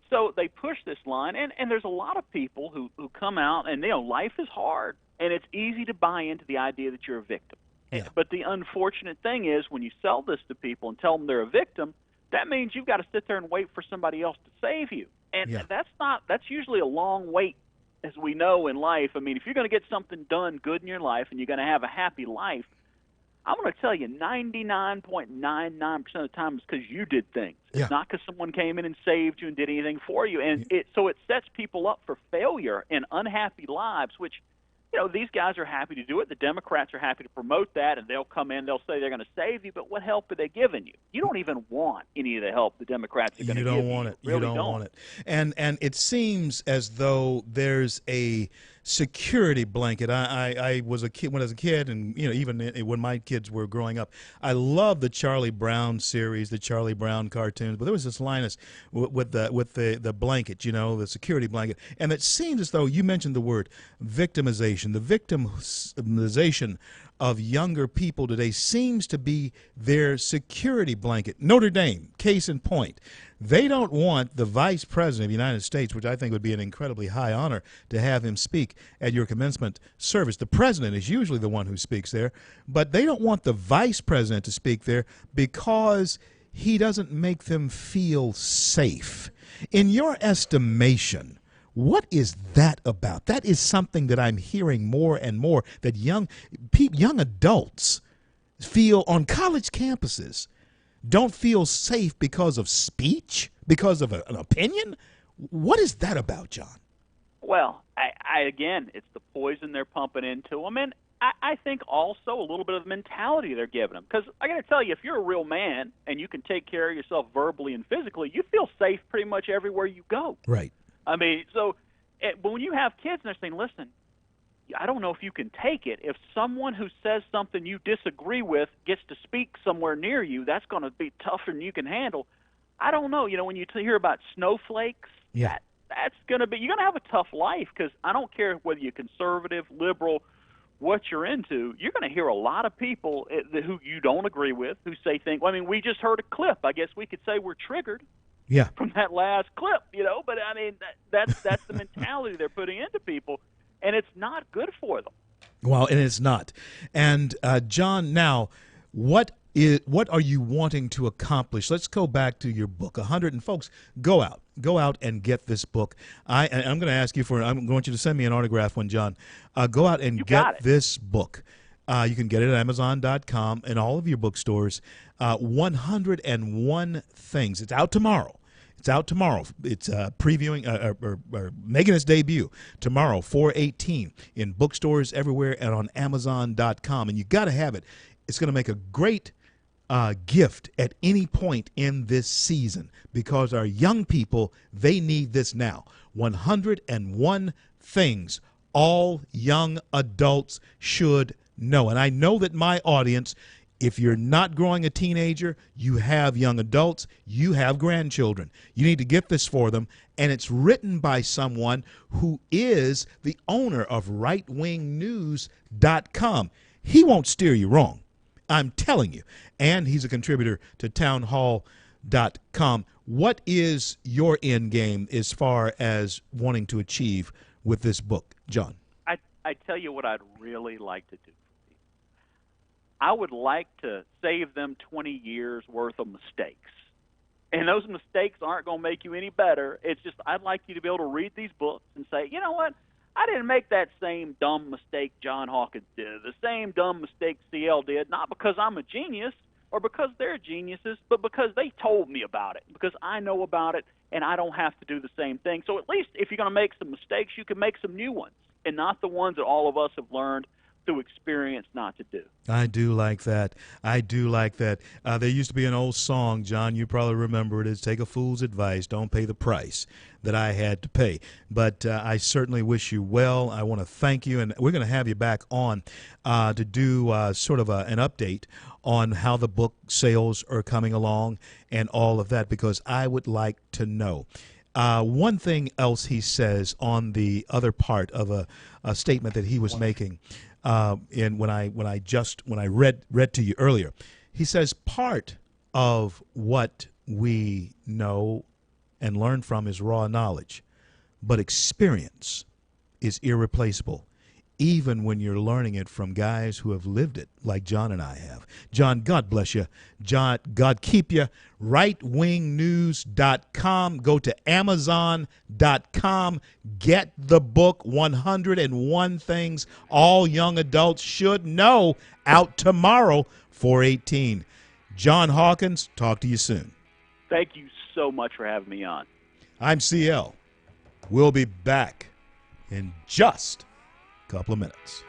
So they push this line, and there's a lot of people who come out and life is hard, and it's easy to buy into the idea that you're a victim. Yeah. But the unfortunate thing is when you sell this to people and tell them they're a victim, that means you've got to sit there and wait for somebody else to save you. And that's usually a long wait, as we know in life. I mean, if you're going to get something done good in your life and you're going to have a happy life, I'm going to tell you 99.99% of the time it's because you did things. Yeah. It's not because someone came in and saved you and did anything for you. And so it sets people up for failure and unhappy lives, which, these guys are happy to do it. The Democrats are happy to promote that, and they'll come in, they'll say they're going to save you, but what help are they giving you? You don't even want any of the help the Democrats are going to give you. You don't want it. You really don't want it. And it seems as though there's a security blanket. I was a kid when I was a kid, and even when my kids were growing up, I loved the Charlie Brown series, the Charlie Brown cartoons. But there was this line with the blanket, the security blanket, and it seems as though you mentioned the word victimization. The victimization of younger people today seems to be their security blanket. Notre Dame, case in point. They don't want the Vice President of the United States, which I think would be an incredibly high honor to have him speak at your commencement service. The President is usually the one who speaks there, but they don't want the Vice President to speak there because he doesn't make them feel safe. In your estimation, what is that about? That is something that I'm hearing more and more, that young adults feel on college campuses don't feel safe because of speech, because of an opinion. What is that about, John? Well, I again, it's the poison they're pumping into them, and I think also a little bit of the mentality they're giving them. Because I got to tell you, if you're a real man and you can take care of yourself verbally and physically, you feel safe pretty much everywhere you go. Right. I mean, so but when you have kids and they're saying, listen, I don't know if you can take it. If someone who says something you disagree with gets to speak somewhere near you, that's going to be tougher than you can handle. I don't know. You know, when you hear about snowflakes, Yeah. that's going to be, you're going to have a tough life, because I don't care whether you're conservative, liberal, what you're into, you're going to hear a lot of people who you don't agree with who say things. Well, I mean, we just heard a clip. I guess we could say we're triggered Yeah. from that last clip, you know. But I mean, that's the mentality they're putting into people, and it's not good for them. Well, and it's not. And John, now, what are you wanting to accomplish? Let's go back to your book. 100, and folks, go out and get this book. I'm going to ask you I'm going to send me an autograph one, John. Go out and get this book. You can get it at Amazon.com and all of your bookstores. 101 Things. It's out tomorrow. It's out tomorrow. It's previewing or making its debut tomorrow, 4/18, in bookstores everywhere and on Amazon.com. And you got to have it. It's going to make a great gift at any point in this season, because our young people, they need this now. 101 Things all young adults should know. And I know that my audience, if you're not growing a teenager, you have young adults, you have grandchildren. You need to get this for them. And it's written by someone who is the owner of rightwingnews.com. He won't steer you wrong, I'm telling you. And he's a contributor to townhall.com. What is your end game as far as wanting to achieve with this book, John? I tell you what I'd really like to do. I would like to save them 20 years worth of mistakes. And those mistakes aren't going to make you any better. It's just, I'd like you to be able to read these books and say, you know what? I didn't make that same dumb mistake John Hawkins did, the same dumb mistake CL did, not because I'm a genius or because they're geniuses, but because they told me about it, because I know about it, and I don't have to do the same thing. So at least if you're going to make some mistakes, you can make some new ones, and not the ones that all of us have learned through experience not to do. I do like that. I do like that. There used to be an old song, John, you probably remember it, is take a fool's advice, don't pay the price that I had to pay. But I certainly wish you well. I want to thank you, and we're going to have you back on to do sort of an update on how the book sales are coming along and all of that, because I would like to know. One thing else he says on the other part of a statement that he was making, when I read to you earlier, he says part of what we know and learn from is raw knowledge, but experience is irreplaceable, even when you're learning it from guys who have lived it, like John and I have. John, God bless you. John, God keep you. rightwingnews.com. Go to Amazon.com. Get the book, 101 Things All Young Adults Should Know, out tomorrow, 4/18. John Hawkins, talk to you soon. Thank you so much for having me on. I'm CL. We'll be back in just couple of minutes.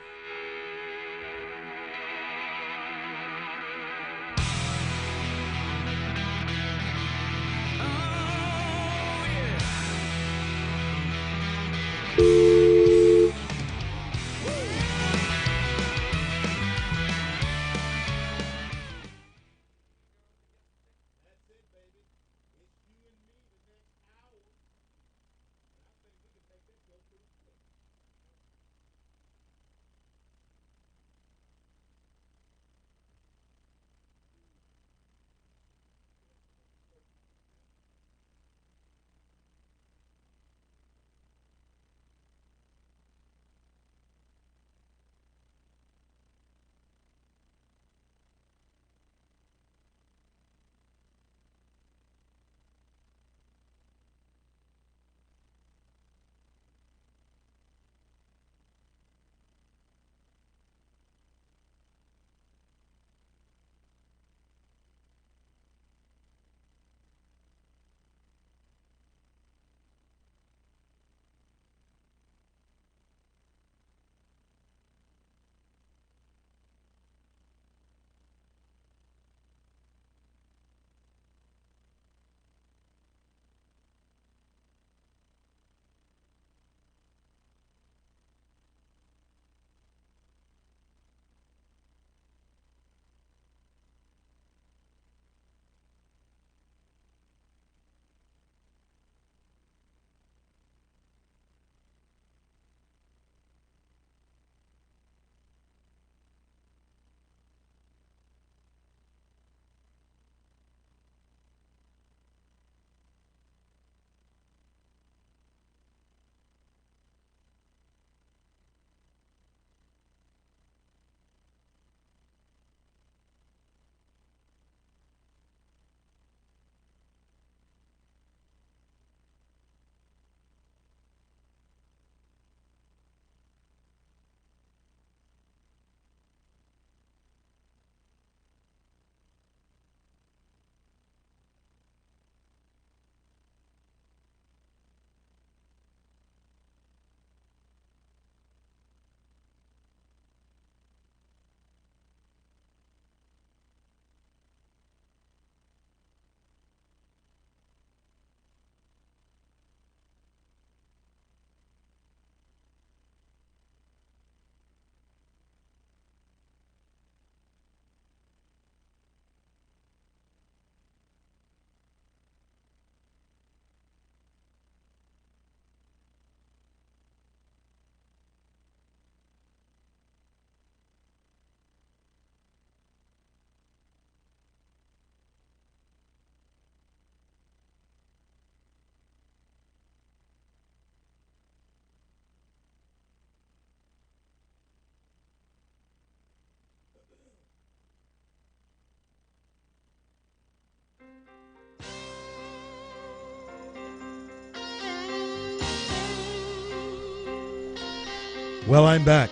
Well, I'm back.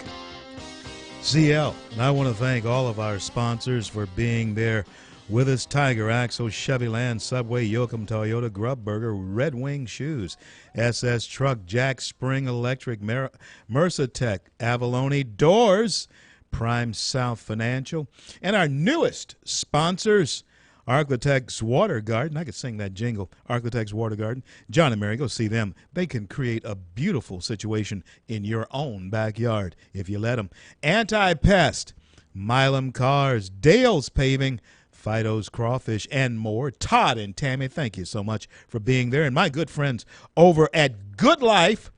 CL. And I want to thank all of our sponsors for being there with us. Tiger, Axle, Chevyland, Subway, Yoakum, Toyota, Grub Burger, Red Wing Shoes, SS Truck, Jack Spring Electric, Mercatech, Avalone Doors, Prime South Financial, and our newest sponsors, Architects Water Garden. I could sing that jingle. Architects Water Garden. John and Mary, go see them. They can create a beautiful situation in your own backyard if you let them. Anti-Pest, Milam Cars, Dale's Paving, Fido's Crawfish, and more. Todd and Tammy, thank you so much for being there. And my good friends over at Good Life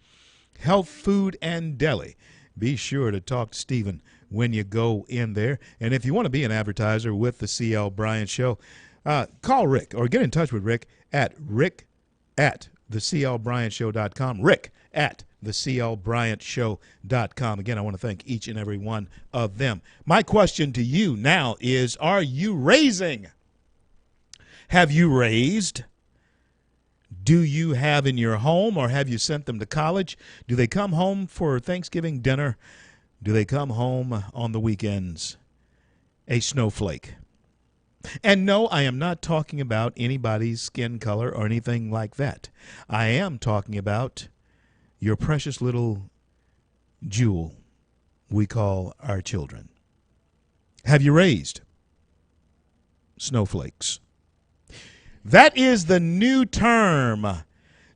Health Food and Deli. Be sure to talk to Stephen when you go in there. And if you want to be an advertiser with the CL Bryant Show, call Rick or get in touch with Rick at TheCLBryantShow.com. Rick at TheCLBryantShow.com. Again, I want to thank each and every one of them. My question to you now is, are you raising? Have you raised? Do you have in your home, or have you sent them to college? Do they come home for Thanksgiving dinner? Do they come home on the weekends a snowflake? And no, I am not talking about anybody's skin color or anything like that. I am talking about your precious little jewel we call our children. Have you raised snowflakes? That is the new term.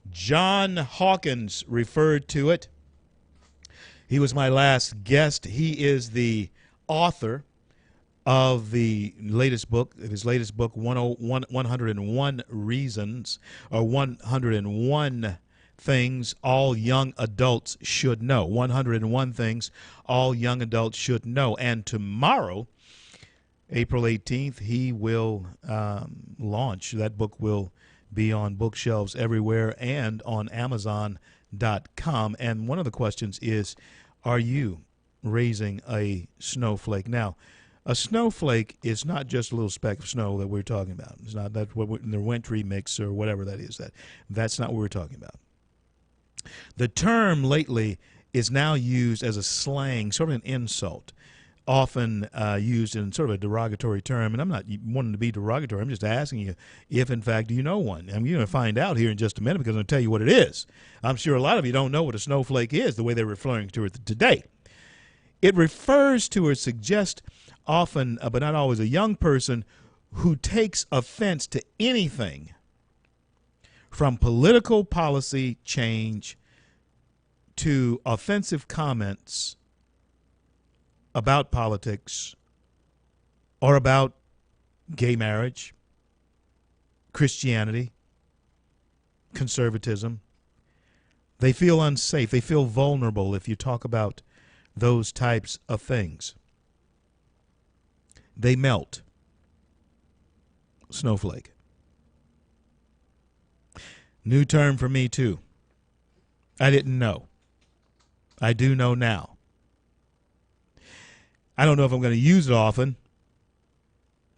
John Hawkins referred to it. He was my last guest. He is the author of the latest book, 101 Reasons, or 101 Things All Young Adults Should Know. 101 Things All Young Adults Should Know. And tomorrow, April 18th, he will launch. That book will be on bookshelves everywhere and on Amazon.com. And one of the questions is, are you raising a snowflake? Now, a snowflake is not just a little speck of snow that we're talking about. It's not that what in the wintry mix or whatever that is. That's not what we're talking about. The term lately is now used as a slang, sort of an insult, often used in sort of a derogatory term. And I'm not wanting to be derogatory. I'm just asking you if, in fact, you know one. I'm going to find out here in just a minute because I'm going to tell you what it is. I'm sure a lot of you don't know what a snowflake is, the way they're referring to it today. It refers to or suggests often, but not always, a young person who takes offense to anything from political policy change to offensive comments about politics or about gay marriage, Christianity, conservatism. They feel unsafe. They feel vulnerable if you talk about those types of things. They melt. Snowflake. New term for me, too. I didn't know. I do know now. I don't know if I'm going to use it often,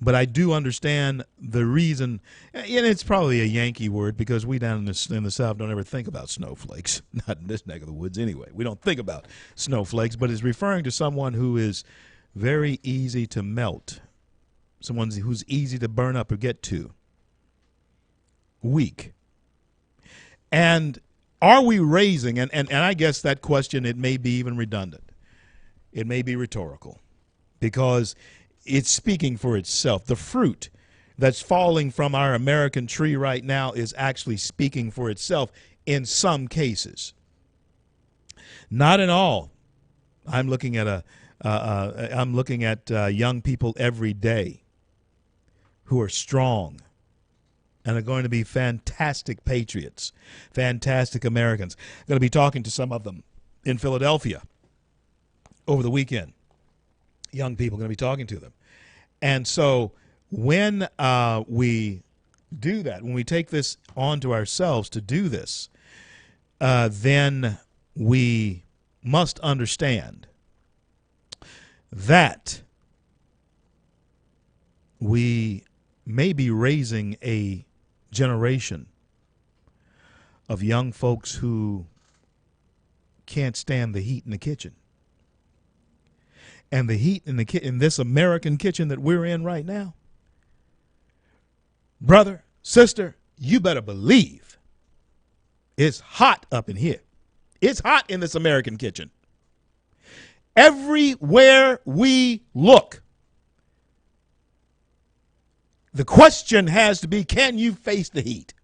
but I do understand the reason. And it's probably a Yankee word because we down in the South don't ever think about snowflakes. Not in this neck of the woods anyway. We don't think about snowflakes, but it's referring to someone who is very easy to melt, someone who's easy to burn up or get to. Weak. And are we raising, and I guess that question, it may be even redundant. It may be rhetorical because it's speaking for itself. The fruit that's falling from our American tree right now is actually speaking for itself in some cases. Not in all. I'm looking at young people every day who are strong and are going to be fantastic patriots, fantastic Americans. I'm going to be talking to some of them in Philadelphia over the weekend. Young people, going to be talking to them. And so when we do that, when we take this onto ourselves to do this, then we must understand that we may be raising a generation of young folks who can't stand the heat in the kitchen. and the heat in this American kitchen that we're in right now, brother, sister, you better believe it's hot up in here. It's hot in this American kitchen. Everywhere we look, the question has to be, can you face the heat?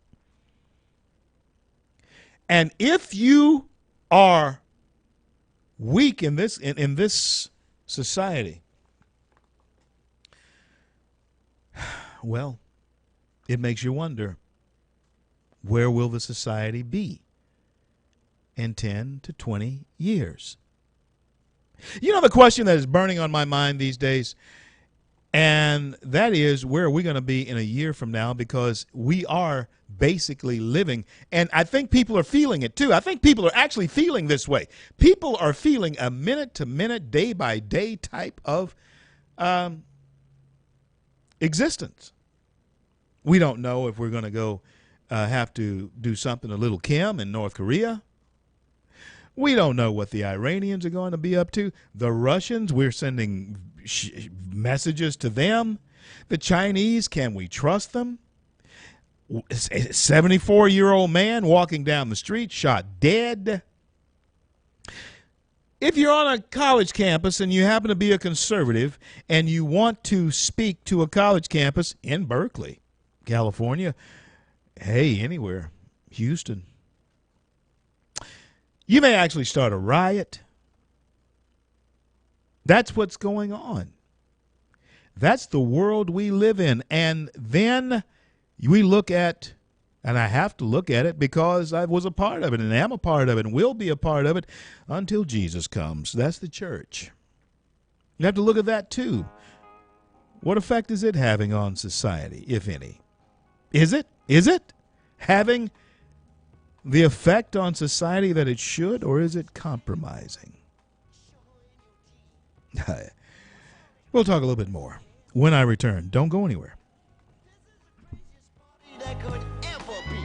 And if you are weak in this society, well, it makes you wonder, where will the society be in 10 to 20 years? You know, the question that is burning on my mind these days, and that is, where are we going to be in a year from now? Because we are basically living, and I think people are feeling it too. I think people are actually feeling this way. People are feeling a minute-to-minute, day-by-day type of existence. We don't know if we're going to go have to do something to Little Kim in North Korea. We don't know what the Iranians are going to be up to. The Russians, we're sending messages to them. The Chinese, can we trust them? A 74-year-old man walking down the street, shot dead. If you're on a college campus and you happen to be a conservative and you want to speak to a college campus in Berkeley, California, hey, anywhere, Houston, you may actually start a riot. That's what's going on. That's the world we live in. And then we look at, and I have to look at it because I was a part of it and am a part of it and will be a part of it until Jesus comes. That's the church. You have to look at that too. What effect is it having on society, if any? Is it having the effect on society that it should, or is it compromising? We'll talk a little bit more when I return. Don't go anywhere. That could ever be.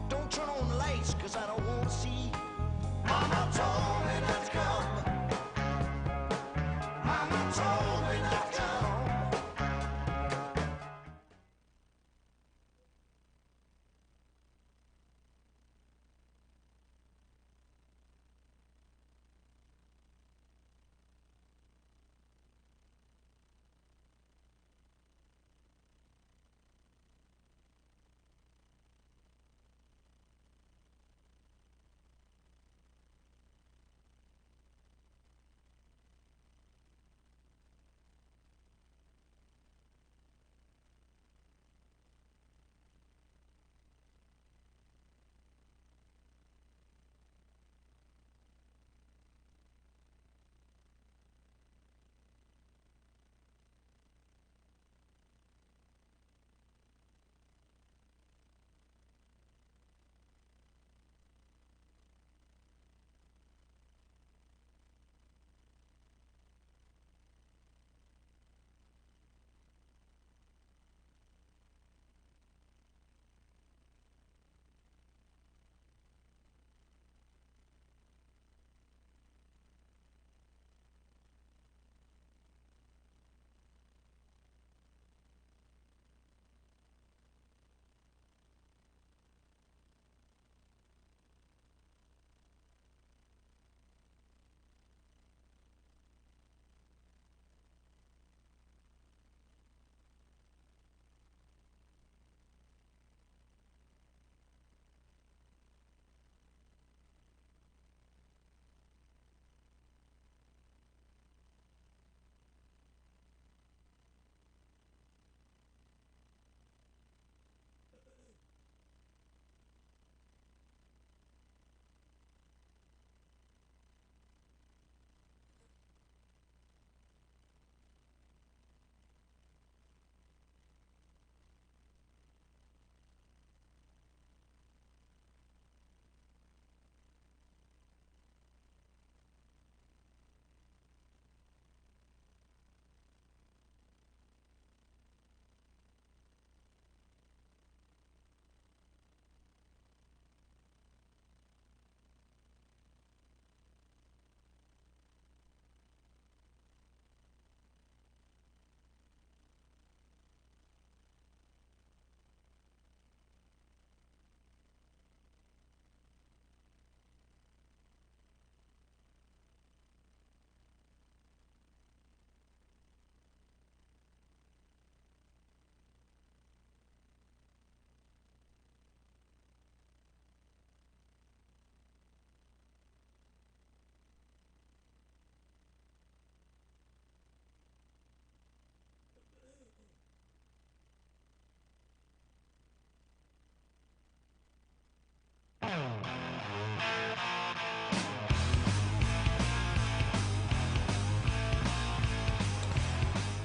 Don't turn on the lights, 'cause I don't want to see. Mama told me not to come. Mama told me not to come.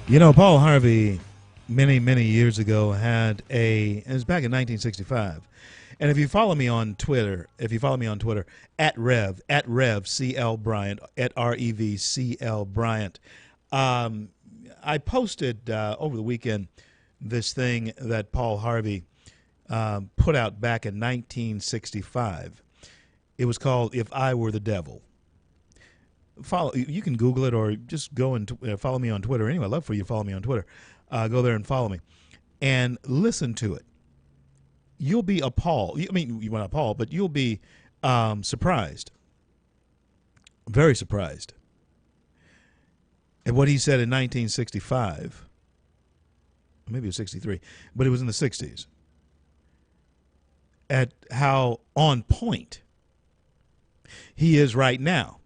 You know, Paul Harvey, many, many years ago, it was back in 1965. And if you follow me on Twitter, at Rev CL Bryant, at REV Bryant, I posted over the weekend this thing that Paul Harvey put out back in 1965. It was called "If I Were the Devil." You can Google it or just go and follow me on Twitter. Anyway, I'd love for you to follow me on Twitter. Go there and follow me and listen to it. You'll be appalled. I mean, you won't appalled, but you'll be surprised, very surprised at what he said in 1965. Maybe it was 63, but it was in the 60s. At how on point he is right now.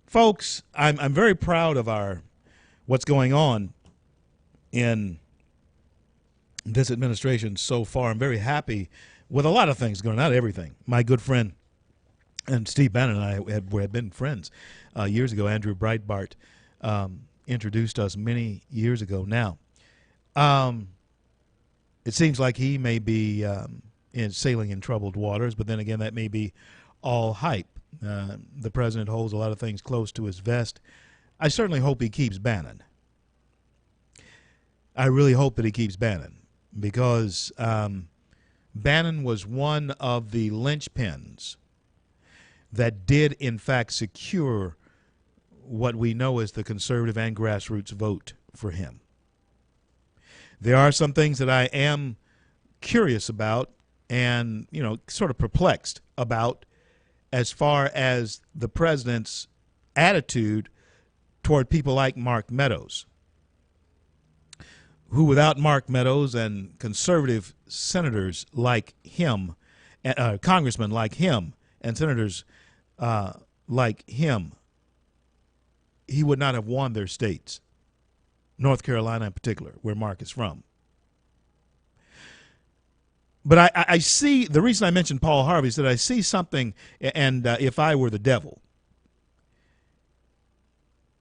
Folks, I'm very proud of what's going on in this administration so far. I'm very happy with a lot of things going on, not everything. My good friend and Steve Bannon and I had been friends years ago. Andrew Breitbart introduced us many years ago now. It seems like he may be sailing in troubled waters, but then again, that may be all hype. The president holds a lot of things close to his vest. I certainly hope he keeps Bannon. I really hope that he keeps Bannon because Bannon was one of the linchpins that did, in fact, secure what we know as the conservative and grassroots vote for him. There are some things that I am curious about and, sort of perplexed about as far as the president's attitude toward people like Mark Meadows, who without Mark Meadows and conservative senators like him, congressmen like him, and senators like him, he would not have won their states, North Carolina in particular, where Mark is from. But I see, the reason I mentioned Paul Harvey is that I see something, and if I were the devil,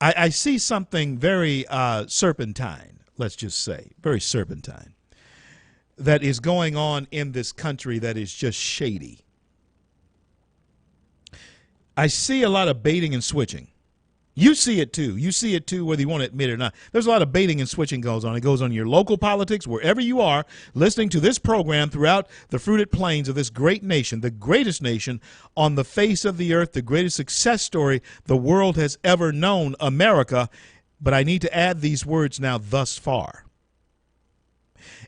I see something very serpentine, let's just say, very serpentine, that is going on in this country that is just shady. I see a lot of baiting and switching. You see it too. You see it too, whether you want to admit it or not. There's a lot of baiting and switching goes on. It goes on in your local politics, wherever you are, listening to this program throughout the fruited plains of this great nation, the greatest nation on the face of the earth, the greatest success story the world has ever known, America. But I need to add these words now, thus far.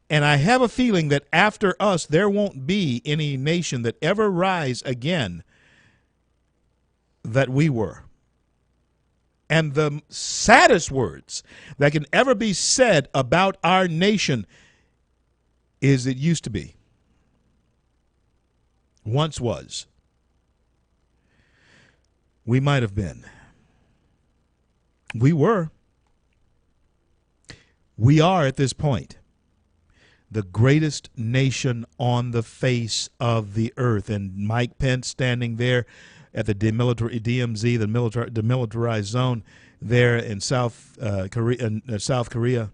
And I have a feeling that after us, there won't be any nation that ever rise again that we were. And the saddest words that can ever be said about our nation is it used to be. Once was. We might have been. We were. We are at this point the greatest nation on the face of the earth. And Mike Pence standing there at the DMZ, the demilitarized zone there in South Korea,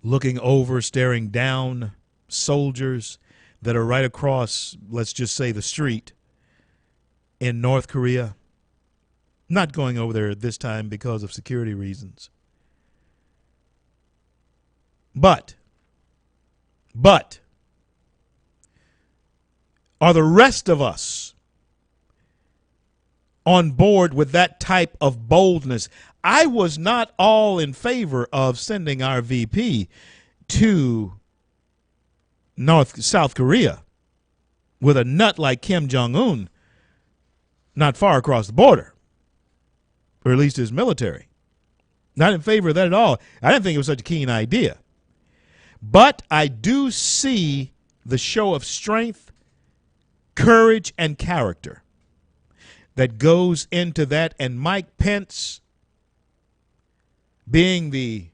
looking over, staring down soldiers that are right across, let's just say, the street in North Korea. Not going over there this time because of security reasons. But are the rest of us on board with that type of boldness? I was not all in favor of sending our VP to South Korea with a nut like Kim Jong-un not far across the border, or at least his military. Not in favor of that at all. I didn't think it was such a keen idea. But I do see the show of strength, courage, and character that goes into that. And Mike Pence, being the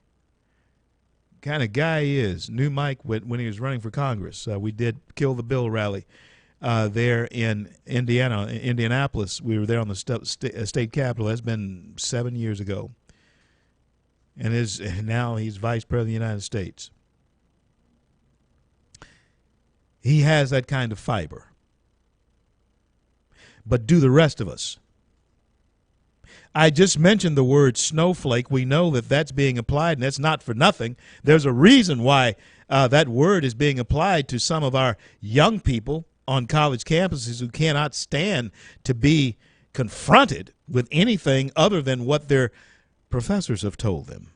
kind of guy he is, knew Mike when he was running for Congress. We did Kill the Bill rally there in Indianapolis. We were there on the state capitol. That's been 7 years ago. and now he's vice president of the United States. He has that kind of fiber. But do the rest of us? I just mentioned the word snowflake. We know that that's being applied, and that's not for nothing. There's a reason why that word is being applied to some of our young people on college campuses who cannot stand to be confronted with anything other than what their professors have told them.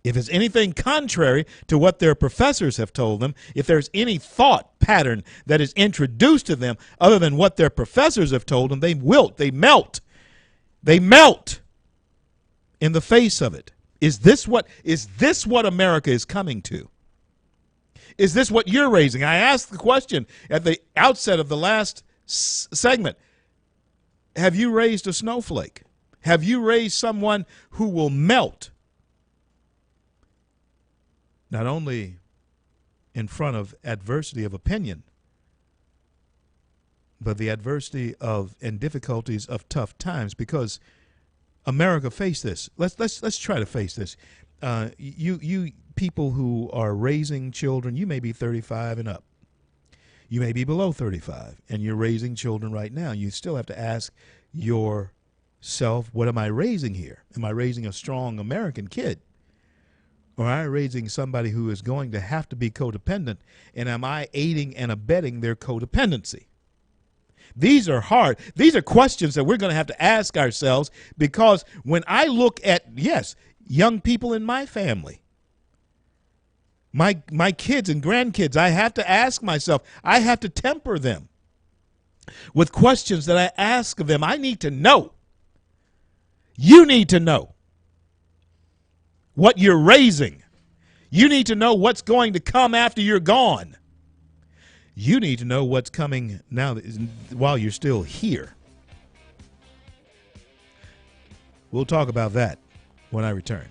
If it's anything contrary to what their professors have told them, if there's any thought pattern that is introduced to them other than what their professors have told them, they wilt, they melt. They melt in the face of it. Is this what America is coming to? Is this what you're raising? I asked the question at the outset of the last segment. Have you raised a snowflake? Have you raised someone who will melt? Not only in front of adversity of opinion, but the adversity of and difficulties of tough times, because America faced this. Let's try to face this. You people who are raising children, you may be 35 and up. You may be below 35, and you're raising children right now. You still have to ask yourself, what am I raising here? Am I raising a strong American kid? Or am I raising somebody who is going to have to be codependent, and am I aiding and abetting their codependency? These are hard. These are questions that we're going to have to ask ourselves, because when I look at, yes, young people in my family, my kids and grandkids, I have to ask myself, I have to temper them with questions that I ask of them. I need to know. You need to know what you're raising. You need to know what's going to come after you're gone. You need to know what's coming now while you're still here. We'll talk about that when I return.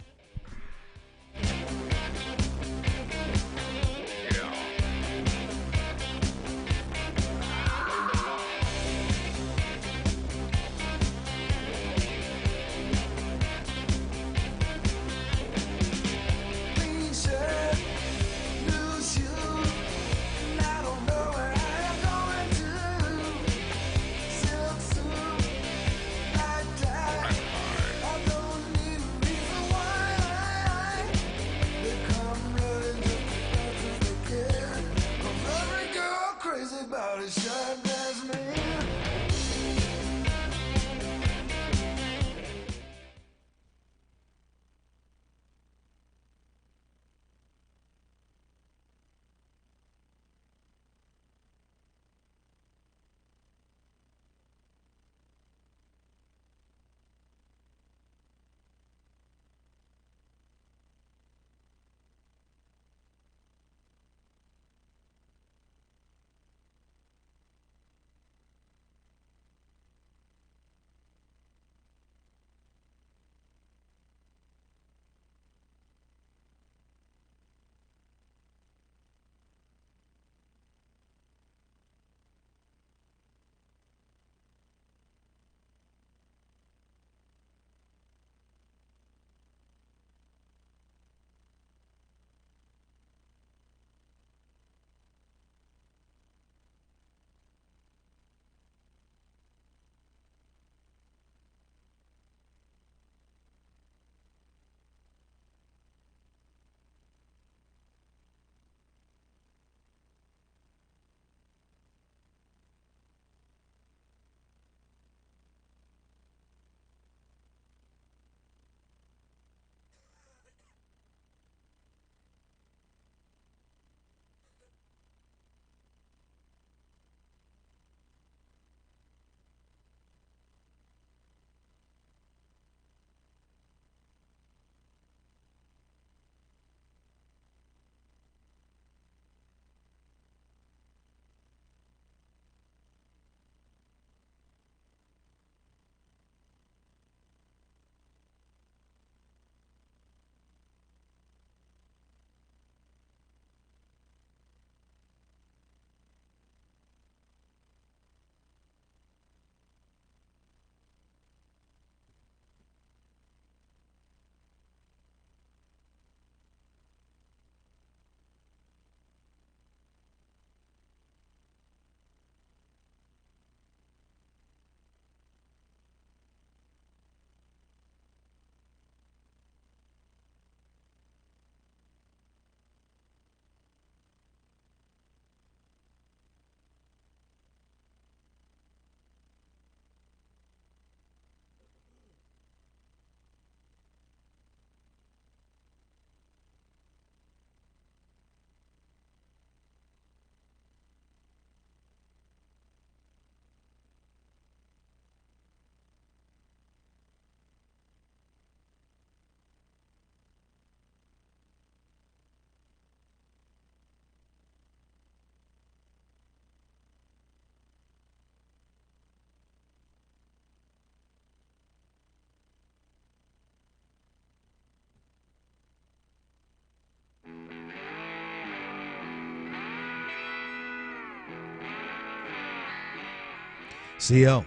CL.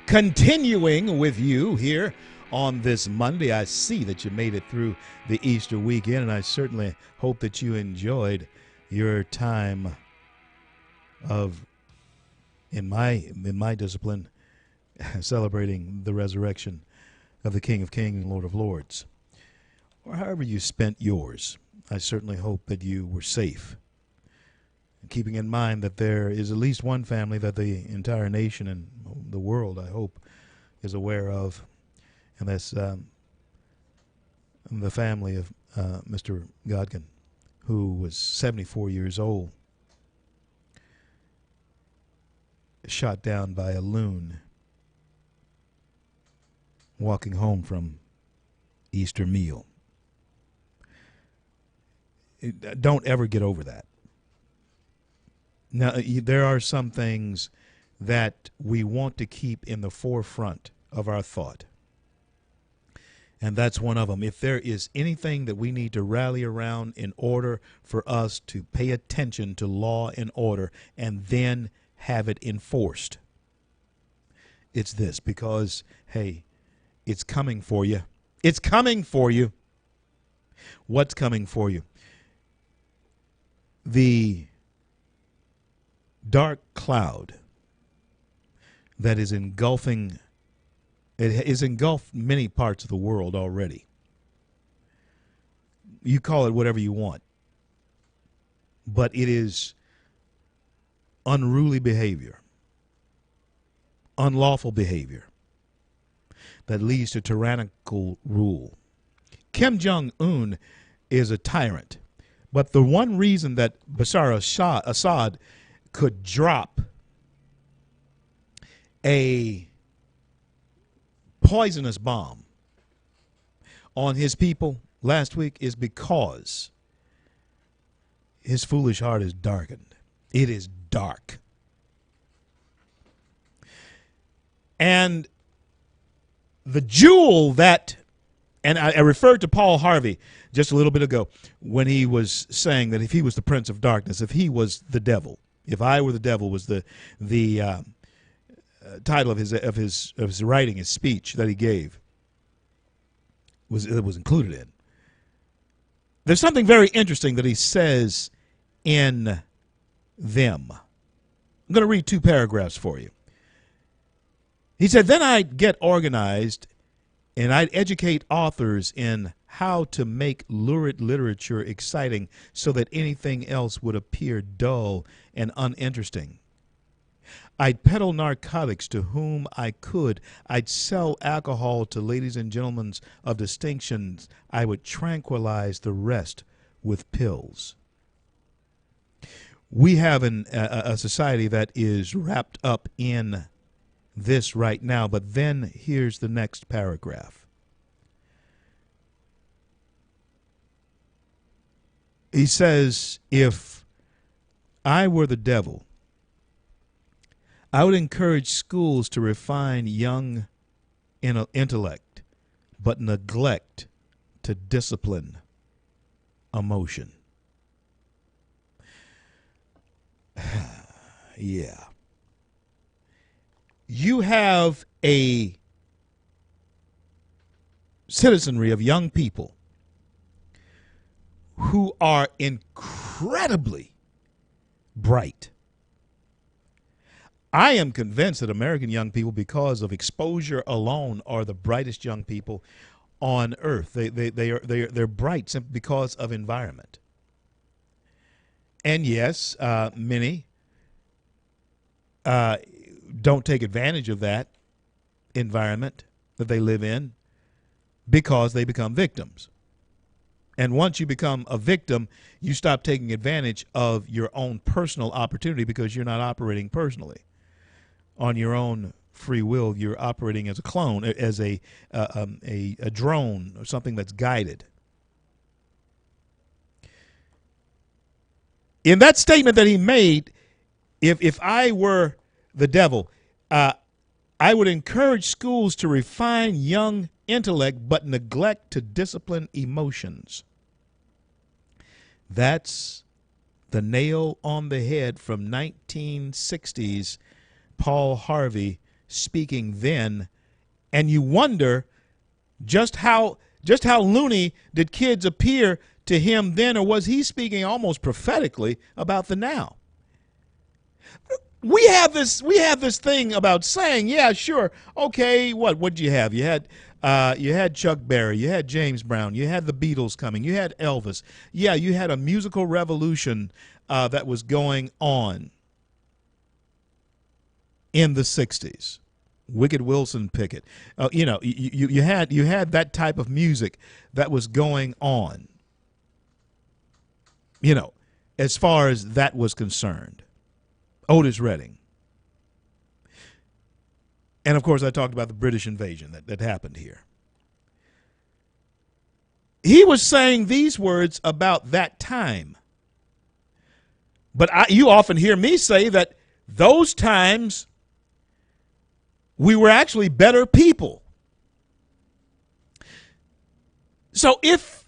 Continuing with you here on this Monday. I see that you made it through the Easter weekend, and I certainly hope that you enjoyed your time of, in my discipline, celebrating the resurrection of the King of Kings and Lord of Lords. Or however you spent yours, I certainly hope that you were safe. Keeping in mind that there is at least one family that the entire nation and the world, I hope, is aware of, and that's the family of Mr. Godkin, who was 74 years old, shot down by a loon walking home from Easter meal. Don't ever get over that. Now, there are some things that we want to keep in the forefront of our thought, and that's one of them. If there is anything that we need to rally around in order for us to pay attention to law and order and then have it enforced, it's this, because, hey, it's coming for you. It's coming for you. What's coming for you? The dark cloud that is engulfing, it is engulfed many parts of the world already. You call it whatever you want, but it is unruly behavior, unlawful behavior that leads to tyrannical rule. Kim Jong-un is a tyrant, but the one reason that Bashar Assad could drop a poisonous bomb on his people last week is because his foolish heart is darkened. It is dark. And the jewel that, and I referred to Paul Harvey just a little bit ago when he was saying that if he was the prince of darkness, if he was the devil, if I were the devil was the title of his writing, his speech that he gave was included in. There's something very interesting that he says in them. I'm going to read 2 paragraphs for you. He said, then I'd get organized and I'd educate authors in how to make lurid literature exciting so that anything else would appear dull and uninteresting. I'd peddle narcotics to whom I could. I'd sell alcohol to ladies and gentlemen of distinctions. I would tranquilize the rest with pills. We have a society that is wrapped up in this right now, but then here's the next paragraph. He says, if I were the devil, I would encourage schools to refine young intellect, but neglect to discipline emotion. Yeah. You have a citizenry of young people who are incredibly bright. I am convinced that American young people, because of exposure alone, are the brightest young people on earth. They're bright simply because of environment. And yes, many don't take advantage of that environment that they live in because they become victims. And once you become a victim, you stop taking advantage of your own personal opportunity because you're not operating personally. On your own free will, you're operating as a clone, as a drone or something that's guided. In that statement that he made, if I were the devil, I would encourage schools to refine young intellect but neglect to discipline emotions. That's the nail on the head from 1960s Paul Harvey speaking then, and you wonder just how loony did kids appear to him then, or was he speaking almost prophetically about the now? We have this thing about saying, yeah, sure, okay, what do you have? You had Chuck Berry, you had James Brown, you had the Beatles coming, you had Elvis. Yeah, you had a musical revolution that was going on in the 60s. Wicked Wilson Pickett. You had that type of music that was going on, as far as that was concerned. Otis Redding. And, of course, I talked about the British invasion that happened here. He was saying these words about that time. But you often hear me say that those times we were actually better people. So if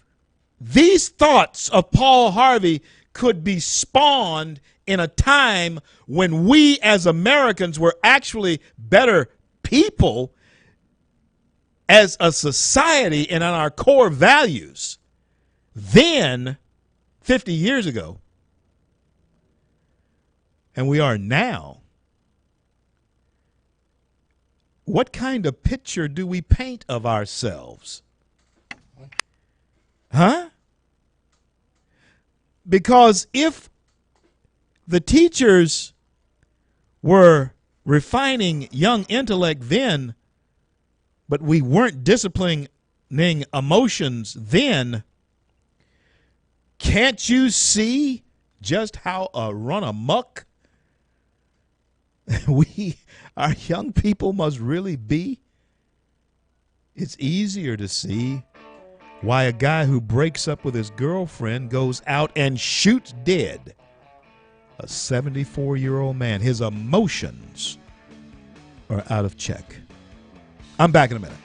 these thoughts of Paul Harvey could be spawned in a time when we as Americans were actually better people as a society and on our core values then 50 years ago, and we are now, what kind of picture do we paint of ourselves? Huh? Because if the teachers were refining young intellect then, but we weren't disciplining emotions then, can't you see just how a run amok our young people must really be? It's easier to see why a guy who breaks up with his girlfriend goes out and shoots dead a 74-year-old man. His emotions are out of check. I'm back in a minute.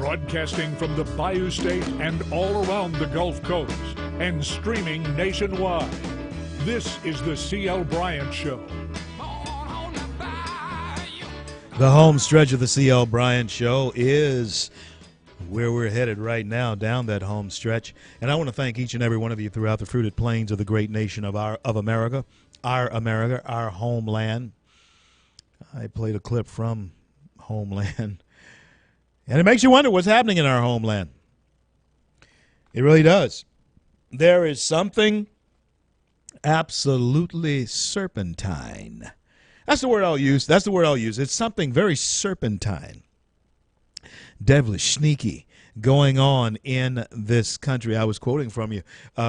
Broadcasting from the Bayou State and all around the Gulf Coast and streaming nationwide. This is the C.L. Bryant Show. The home stretch of the C.L. Bryant Show is where we're headed right now, down that home stretch. And I want to thank each and every one of you throughout the fruited plains of the great nation of America, our homeland. I played a clip from Homeland, and it makes you wonder what's happening in our homeland. It really does. There is something absolutely serpentine. That's the word I'll use. It's something very serpentine, devilish, sneaky going on in this country. I was quoting from you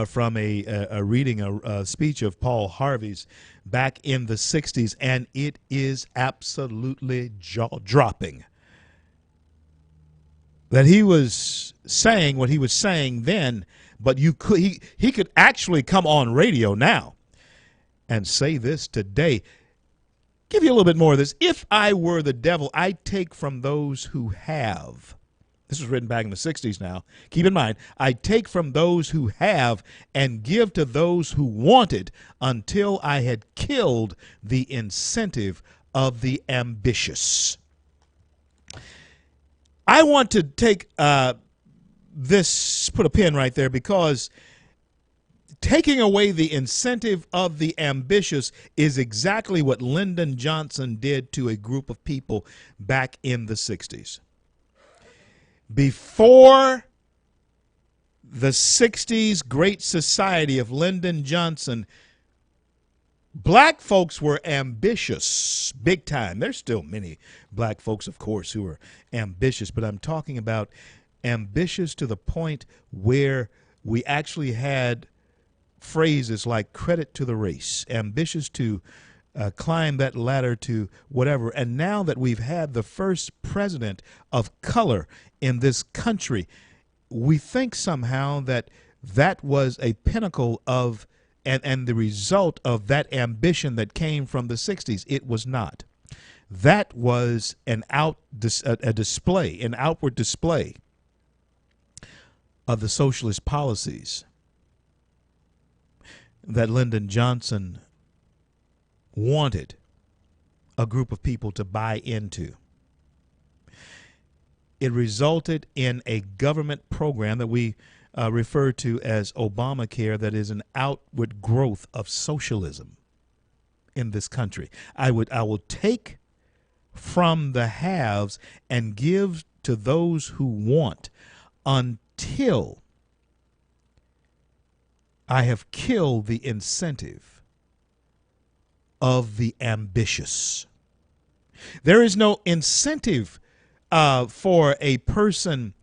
from a reading, a speech of Paul Harvey's back in the 60s, and it is absolutely jaw-dropping that he was saying what he was saying then, but he could actually come on radio now and say this today. Give you a little bit more of this. If I were the devil, I'd take from those who have. This was written back in the 60s now. Keep in mind, I take from those who have and give to those who wanted until I had killed the incentive of the ambitious. I want to take this, put a pin right there, because taking away the incentive of the ambitious is exactly what Lyndon Johnson did to a group of people back in the 60s. Before the 60s Great Society of Lyndon Johnson, black folks were ambitious big time. There's still many black folks, of course, who are ambitious, but I'm talking about ambitious to the point where we actually had phrases like credit to the race, ambitious to climb that ladder to whatever. And now that we've had the first president of color in this country, we think somehow that that was a pinnacle of and the result of that ambition that came from the 60s. It was not. That was an outward display of the socialist policies that Lyndon Johnson wanted a group of people to buy into. It resulted in a government program that we refer to as Obamacare that is an outward growth of socialism in this country. I will take from the haves and give to those who want until I have killed the incentive of the ambitious. There is no incentive for a person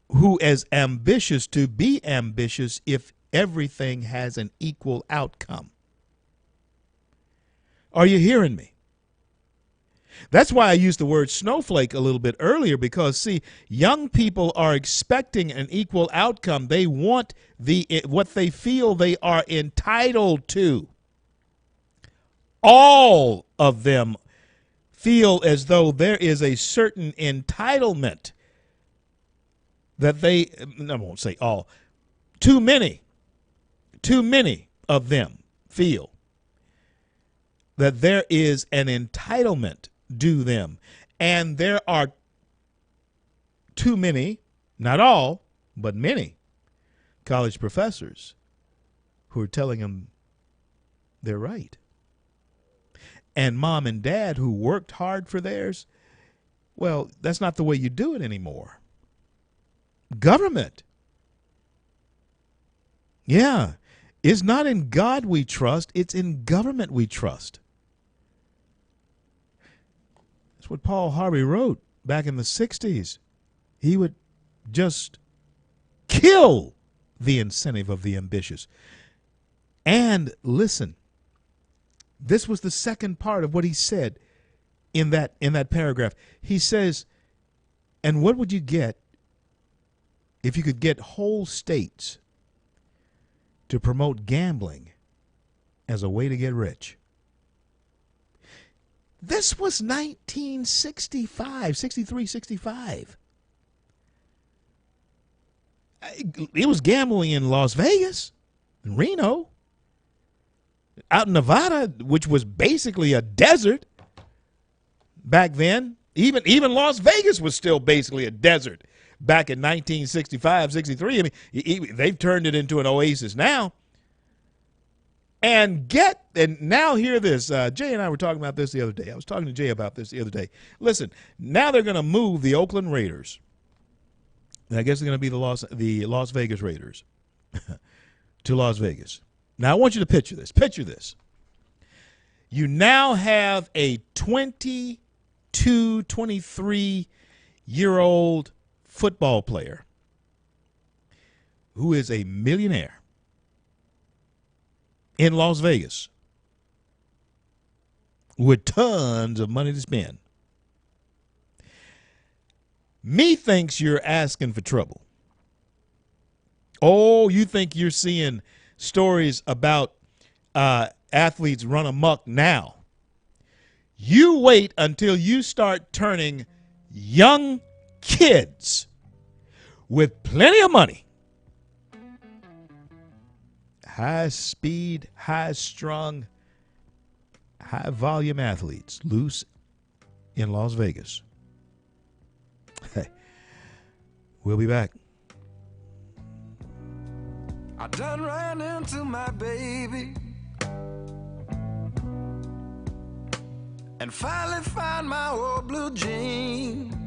who is ambitious to be ambitious if everything has an equal outcome. Are you hearing me? That's why I used the word snowflake a little bit earlier, because, see, young people are expecting an equal outcome. They want what they feel they are entitled to. All of them feel as though there is a certain entitlement that I won't say all, too many of them feel that there is an entitlement due them. And there are too many, not all, but many college professors who are telling them they're right. And mom and dad who worked hard for theirs, well, that's not the way you do it anymore. Government. Yeah. It's not in God we trust, it's in government we trust. That's what Paul Harvey wrote back in the 60s. He would just kill the incentive of the ambitious. And listen, this was the second part of what he said in that paragraph. He says, and what would you get if you could get whole states to promote gambling as a way to get rich? This was 1965, 63, 65. He was gambling in Las Vegas, Reno, out in Nevada, which was basically a desert back then. Even Las Vegas was still basically a desert back in 1965, 63. I mean, they've turned it into an oasis now. And now hear this. Jay and I were talking about this the other day. I was talking to Jay about this the other day. Listen, now they're going to move the Oakland Raiders. And I guess they're going to be the Las Vegas Raiders to Las Vegas. Now I want you to picture this. Picture this. You now have a 22, 23-year-old football player who is a millionaire in Las Vegas with tons of money to spend. Me thinks you're asking for trouble. Oh, you think you're seeing stories about athletes run amok now. You wait until you start turning young kids with plenty of money, high speed, high strung, high volume athletes loose in Las Vegas. Hey, we'll be back. I done ran into my baby and finally found my old blue jean.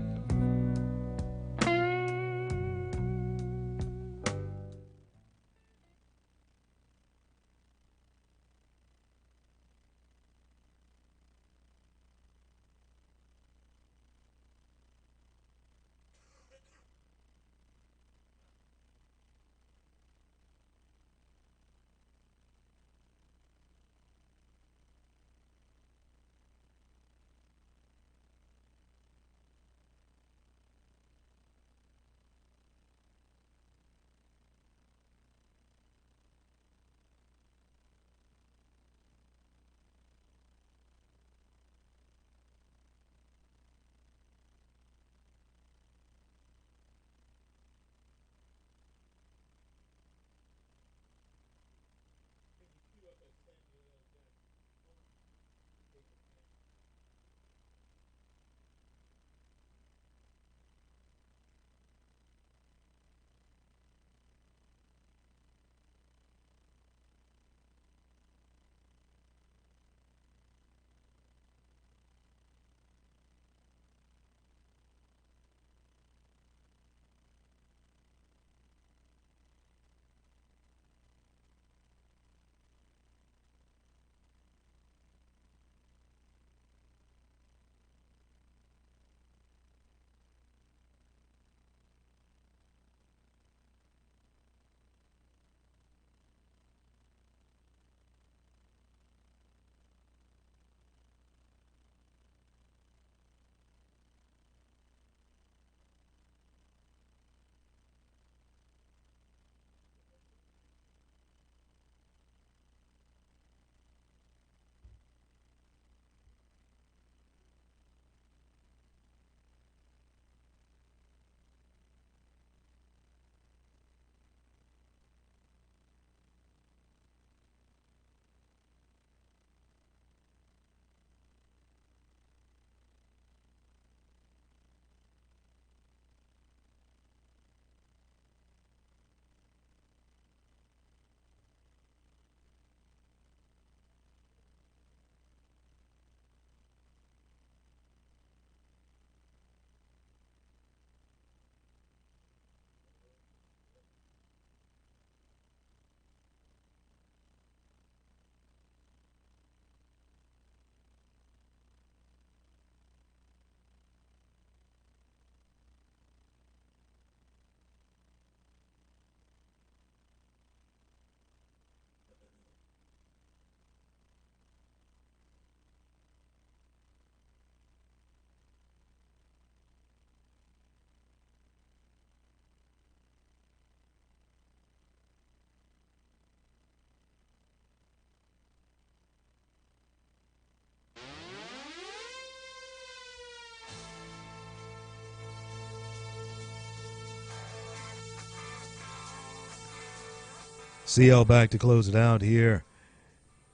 CL back to close it out here.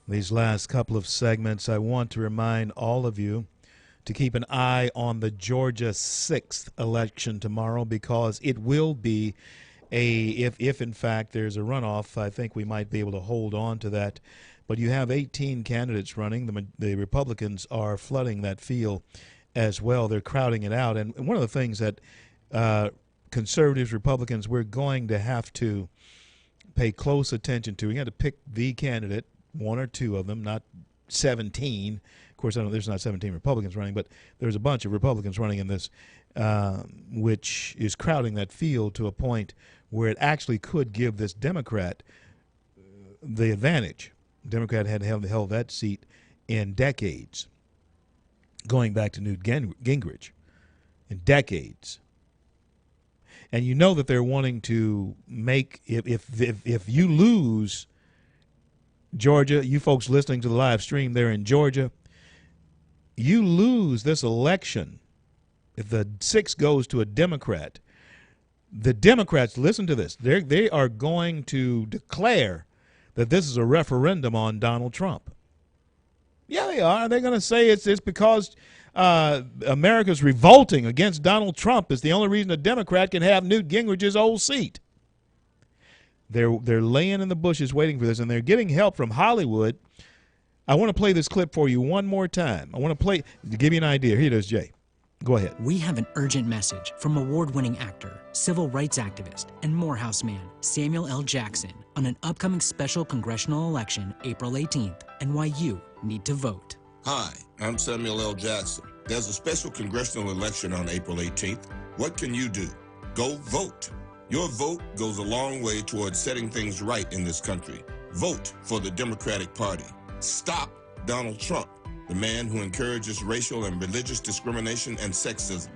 These last couple of segments, I want to remind all of you to keep an eye on the Georgia 6th election tomorrow, because it will be if in fact there's a runoff, I think we might be able to hold on to that. But you have 18 candidates running. The Republicans are flooding that field as well. They're crowding it out. And one of the things that conservatives, Republicans, we're going to have to pay close attention to. We got to pick the candidate, one or two of them, not 17. Of course, I know there's not 17 Republicans running, but there's a bunch of Republicans running in this, which is crowding that field to a point where it actually could give this Democrat the advantage. Democrat had held that seat in decades, going back to Newt Gingrich, in decades. And you know that they're wanting to make, if you lose Georgia, you folks listening to the live stream there in Georgia, you lose this election. If the 6 goes to a Democrat, the Democrats, listen to this, they are going to declare that this is a referendum on Donald Trump. Yeah, they are. They're going to say it's because America's revolting against Donald Trump is the only reason a Democrat can have Newt Gingrich's old seat. They're laying in the bushes waiting for this, and they're getting help from Hollywood. I want to play this clip for you one more time. I want to play to give you an idea. Here it is, Jay. Go ahead. We have an urgent message from award-winning actor, civil rights activist, and Morehouse man Samuel L. Jackson on an upcoming special congressional election April 18th and why you need to vote. Hi, I'm Samuel L. Jackson. There's a special congressional election on April 18th. What can you do? Go vote. Your vote goes a long way towards setting things right in this country. Vote for the Democratic Party. Stop Donald Trump, the man who encourages racial and religious discrimination and sexism.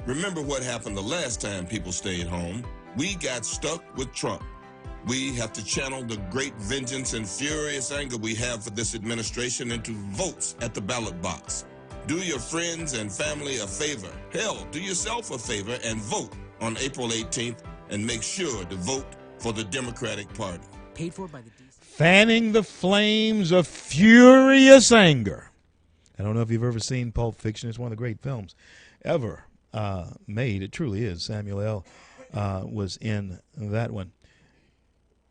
Remember what happened the last time people stayed home? We got stuck with Trump. We have to channel the great vengeance and furious anger we have for this administration into votes at the ballot box. Do your friends and family a favor. Hell, do yourself a favor and vote on April 18th, and make sure to vote for the Democratic Party. Paid for by the Fanning the flames of furious anger. I don't know if you've ever seen Pulp Fiction. It's one of the great films ever made. It truly is. Samuel L. Was in that one.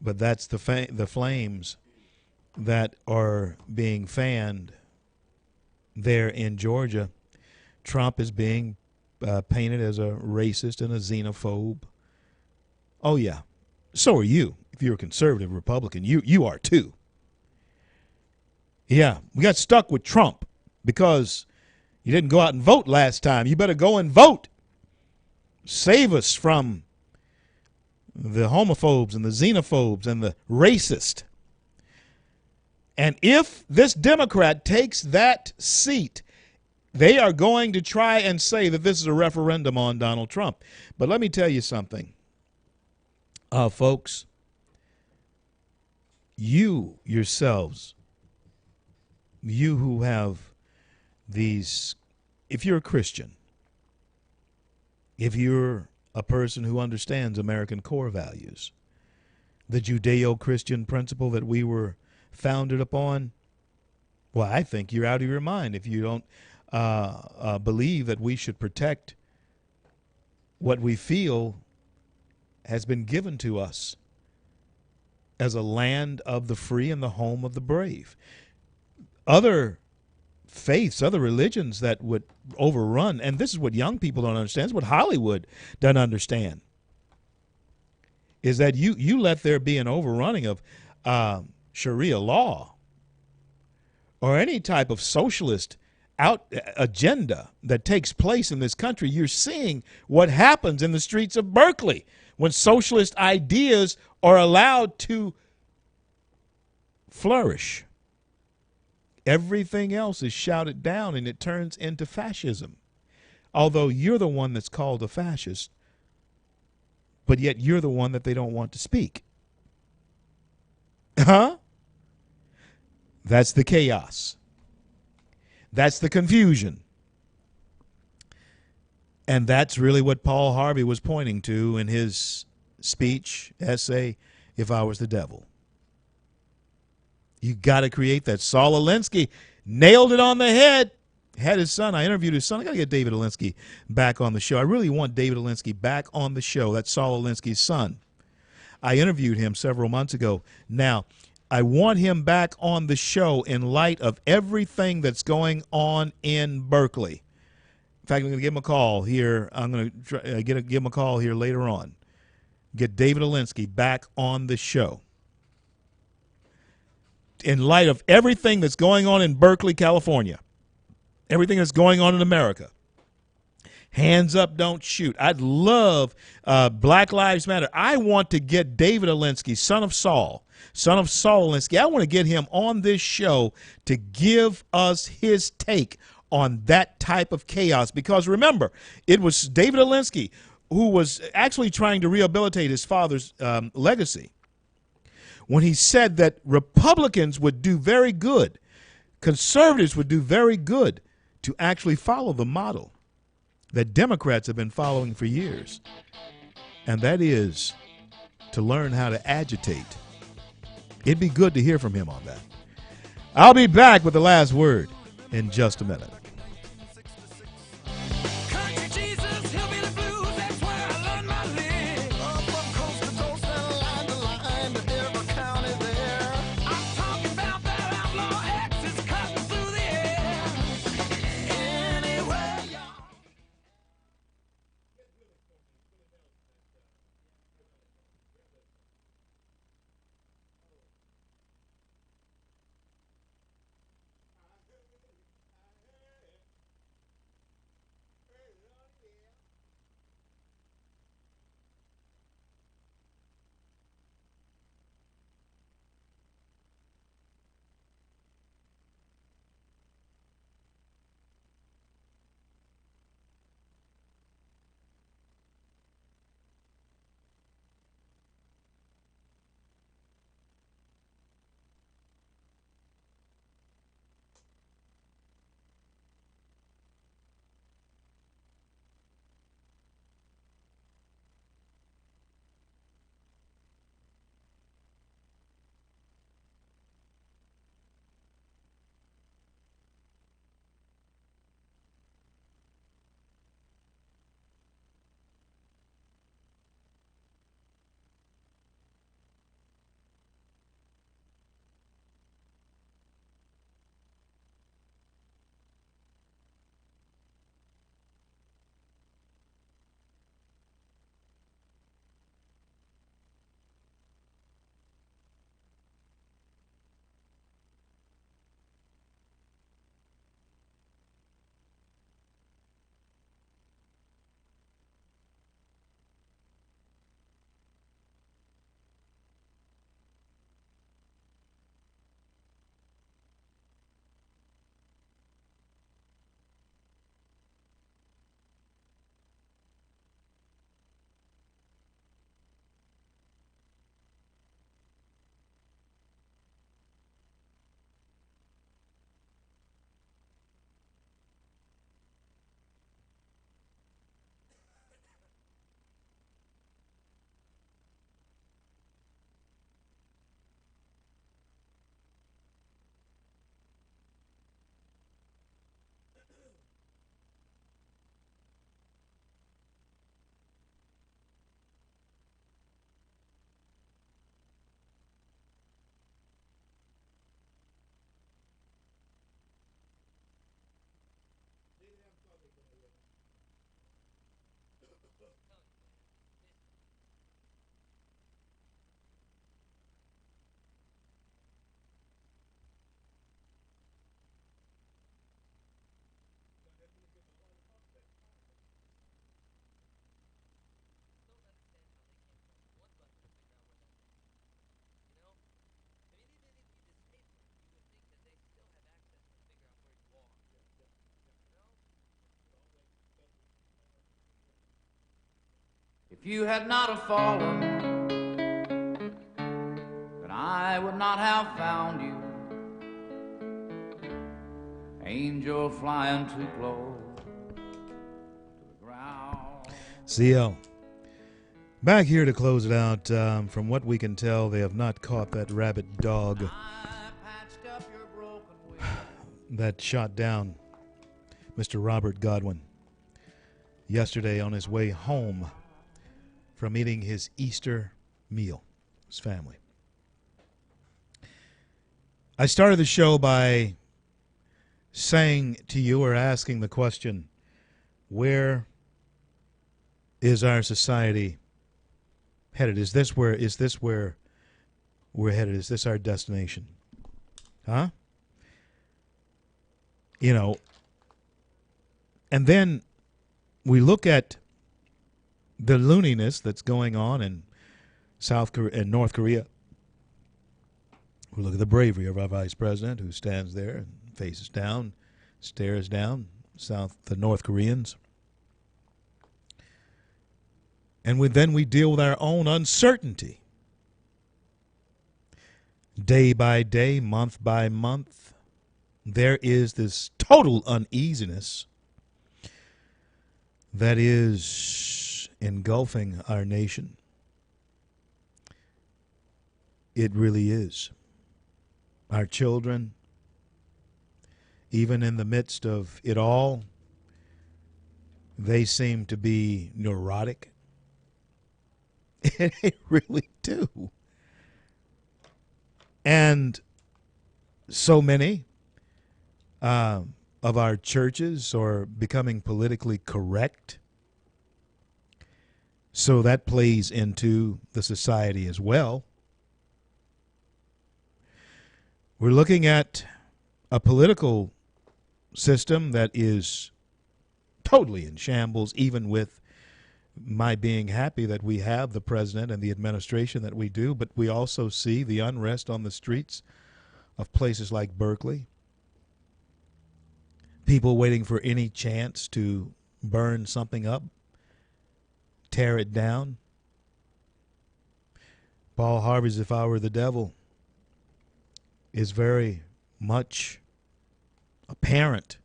But that's the flames that are being fanned there in Georgia. Trump is being painted as a racist and a xenophobe. Oh, yeah. So are you. If you're a conservative Republican, you are too. Yeah, we got stuck with Trump because you didn't go out and vote last time. You better go and vote. Save us from the homophobes and the xenophobes and the racist. And if this Democrat takes that seat, they are going to try and say that this is a referendum on Donald Trump. But let me tell you something, folks. You yourselves, you who have these, if you're a Christian, if you're a person who understands American core values, the Judeo-Christian principle that we were founded upon, well, I think you're out of your mind if you don't believe that we should protect what we feel has been given to us as a land of the free and the home of the brave. Other faiths, other religions that would overrun, and this is what young people don't understand, this is what Hollywood doesn't understand, is that you let there be an overrunning of Sharia law or any type of socialist agenda that takes place in this country. You're seeing what happens in the streets of Berkeley when socialist ideas are allowed to flourish. Everything else is shouted down and it turns into fascism. Although you're the one that's called a fascist, but yet you're the one that they don't want to speak. Huh? That's the chaos. That's the confusion. And that's really what Paul Harvey was pointing to in his speech, essay, If I Was the Devil. You got to create that. Saul Alinsky nailed it on the head. Had his son. I interviewed his son. I got to get David Alinsky back on the show. I really want David Alinsky back on the show. That's Saul Alinsky's son. I interviewed him several months ago. Now, I want him back on the show in light of everything that's going on in Berkeley. In fact, I'm going to give him a call here. I'm going to give him a call here later on. Get David Alinsky back on the show. In light of everything that's going on in Berkeley, California, everything that's going on in America, hands up, don't shoot. I'd love Black Lives Matter. I want to get David Alinsky, son of Saul Alinsky. I want to get him on this show to give us his take on that type of chaos. Because remember, it was David Alinsky who was actually trying to rehabilitate his father's legacy when he said that Republicans would do very good, conservatives would do very good to actually follow the model that Democrats have been following for years, and that is to learn how to agitate. It'd be good to hear from him on that. I'll be back with the last word in just a minute. If you had not have fallen, then I would not have found you. Angel flying too close to the ground. CL. Back here to close it out. From what we can tell, they have not caught that rabid dog that shot down Mr. Robert Godwin yesterday on his way home from eating his Easter meal, his family. I started the show by saying to you, or asking the question, where is our society headed? Is this where we're headed? Is this our destination? Huh? You know, and then we look at the looniness that's going on in South Korea and North Korea. We look at the bravery of our vice president, who stands there and faces down, stares down the North Koreans. And then we deal with our own uncertainty. Day by day, month by month, there is this total uneasiness that is engulfing our nation. It really is. Our children, even in the midst of it all, they seem to be neurotic. They really do. And so many of our churches are becoming politically correct. So that plays into the society as well. We're looking at a political system that is totally in shambles, even with my being happy that we have the president and the administration that we do, but we also see the unrest on the streets of places like Berkeley. People waiting for any chance to burn something up, tear it down. Paul Harvey's "If I Were the Devil" is very much apparent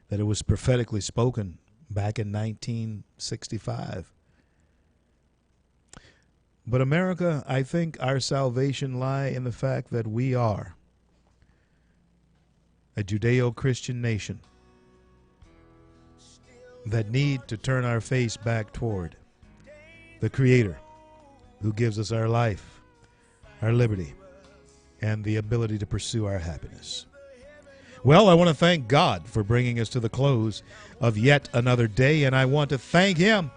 that it was prophetically spoken back in 1965. But America, I think our salvation lies in the fact that we are a Judeo-Christian nation that need to turn our face back toward the Creator, who gives us our life, our liberty, and the ability to pursue our happiness. Well, I want to thank God for bringing us to the close of yet another day, and I want to thank Him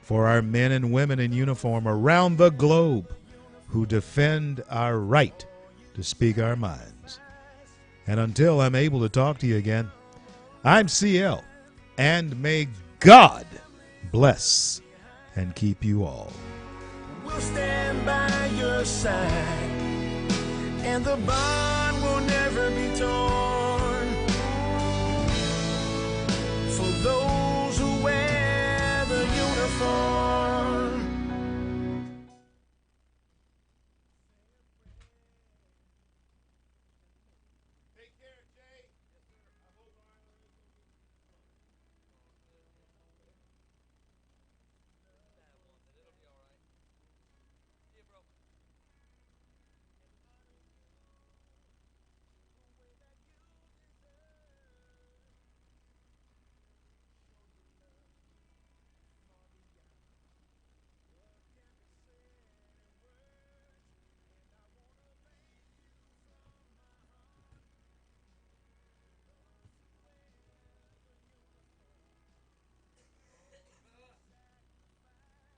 for our men and women in uniform around the globe who defend our right to speak our minds. And until I'm able to talk to you again, I'm CL, and may God bless and keep you all. We'll stand by your side, and the bond will never be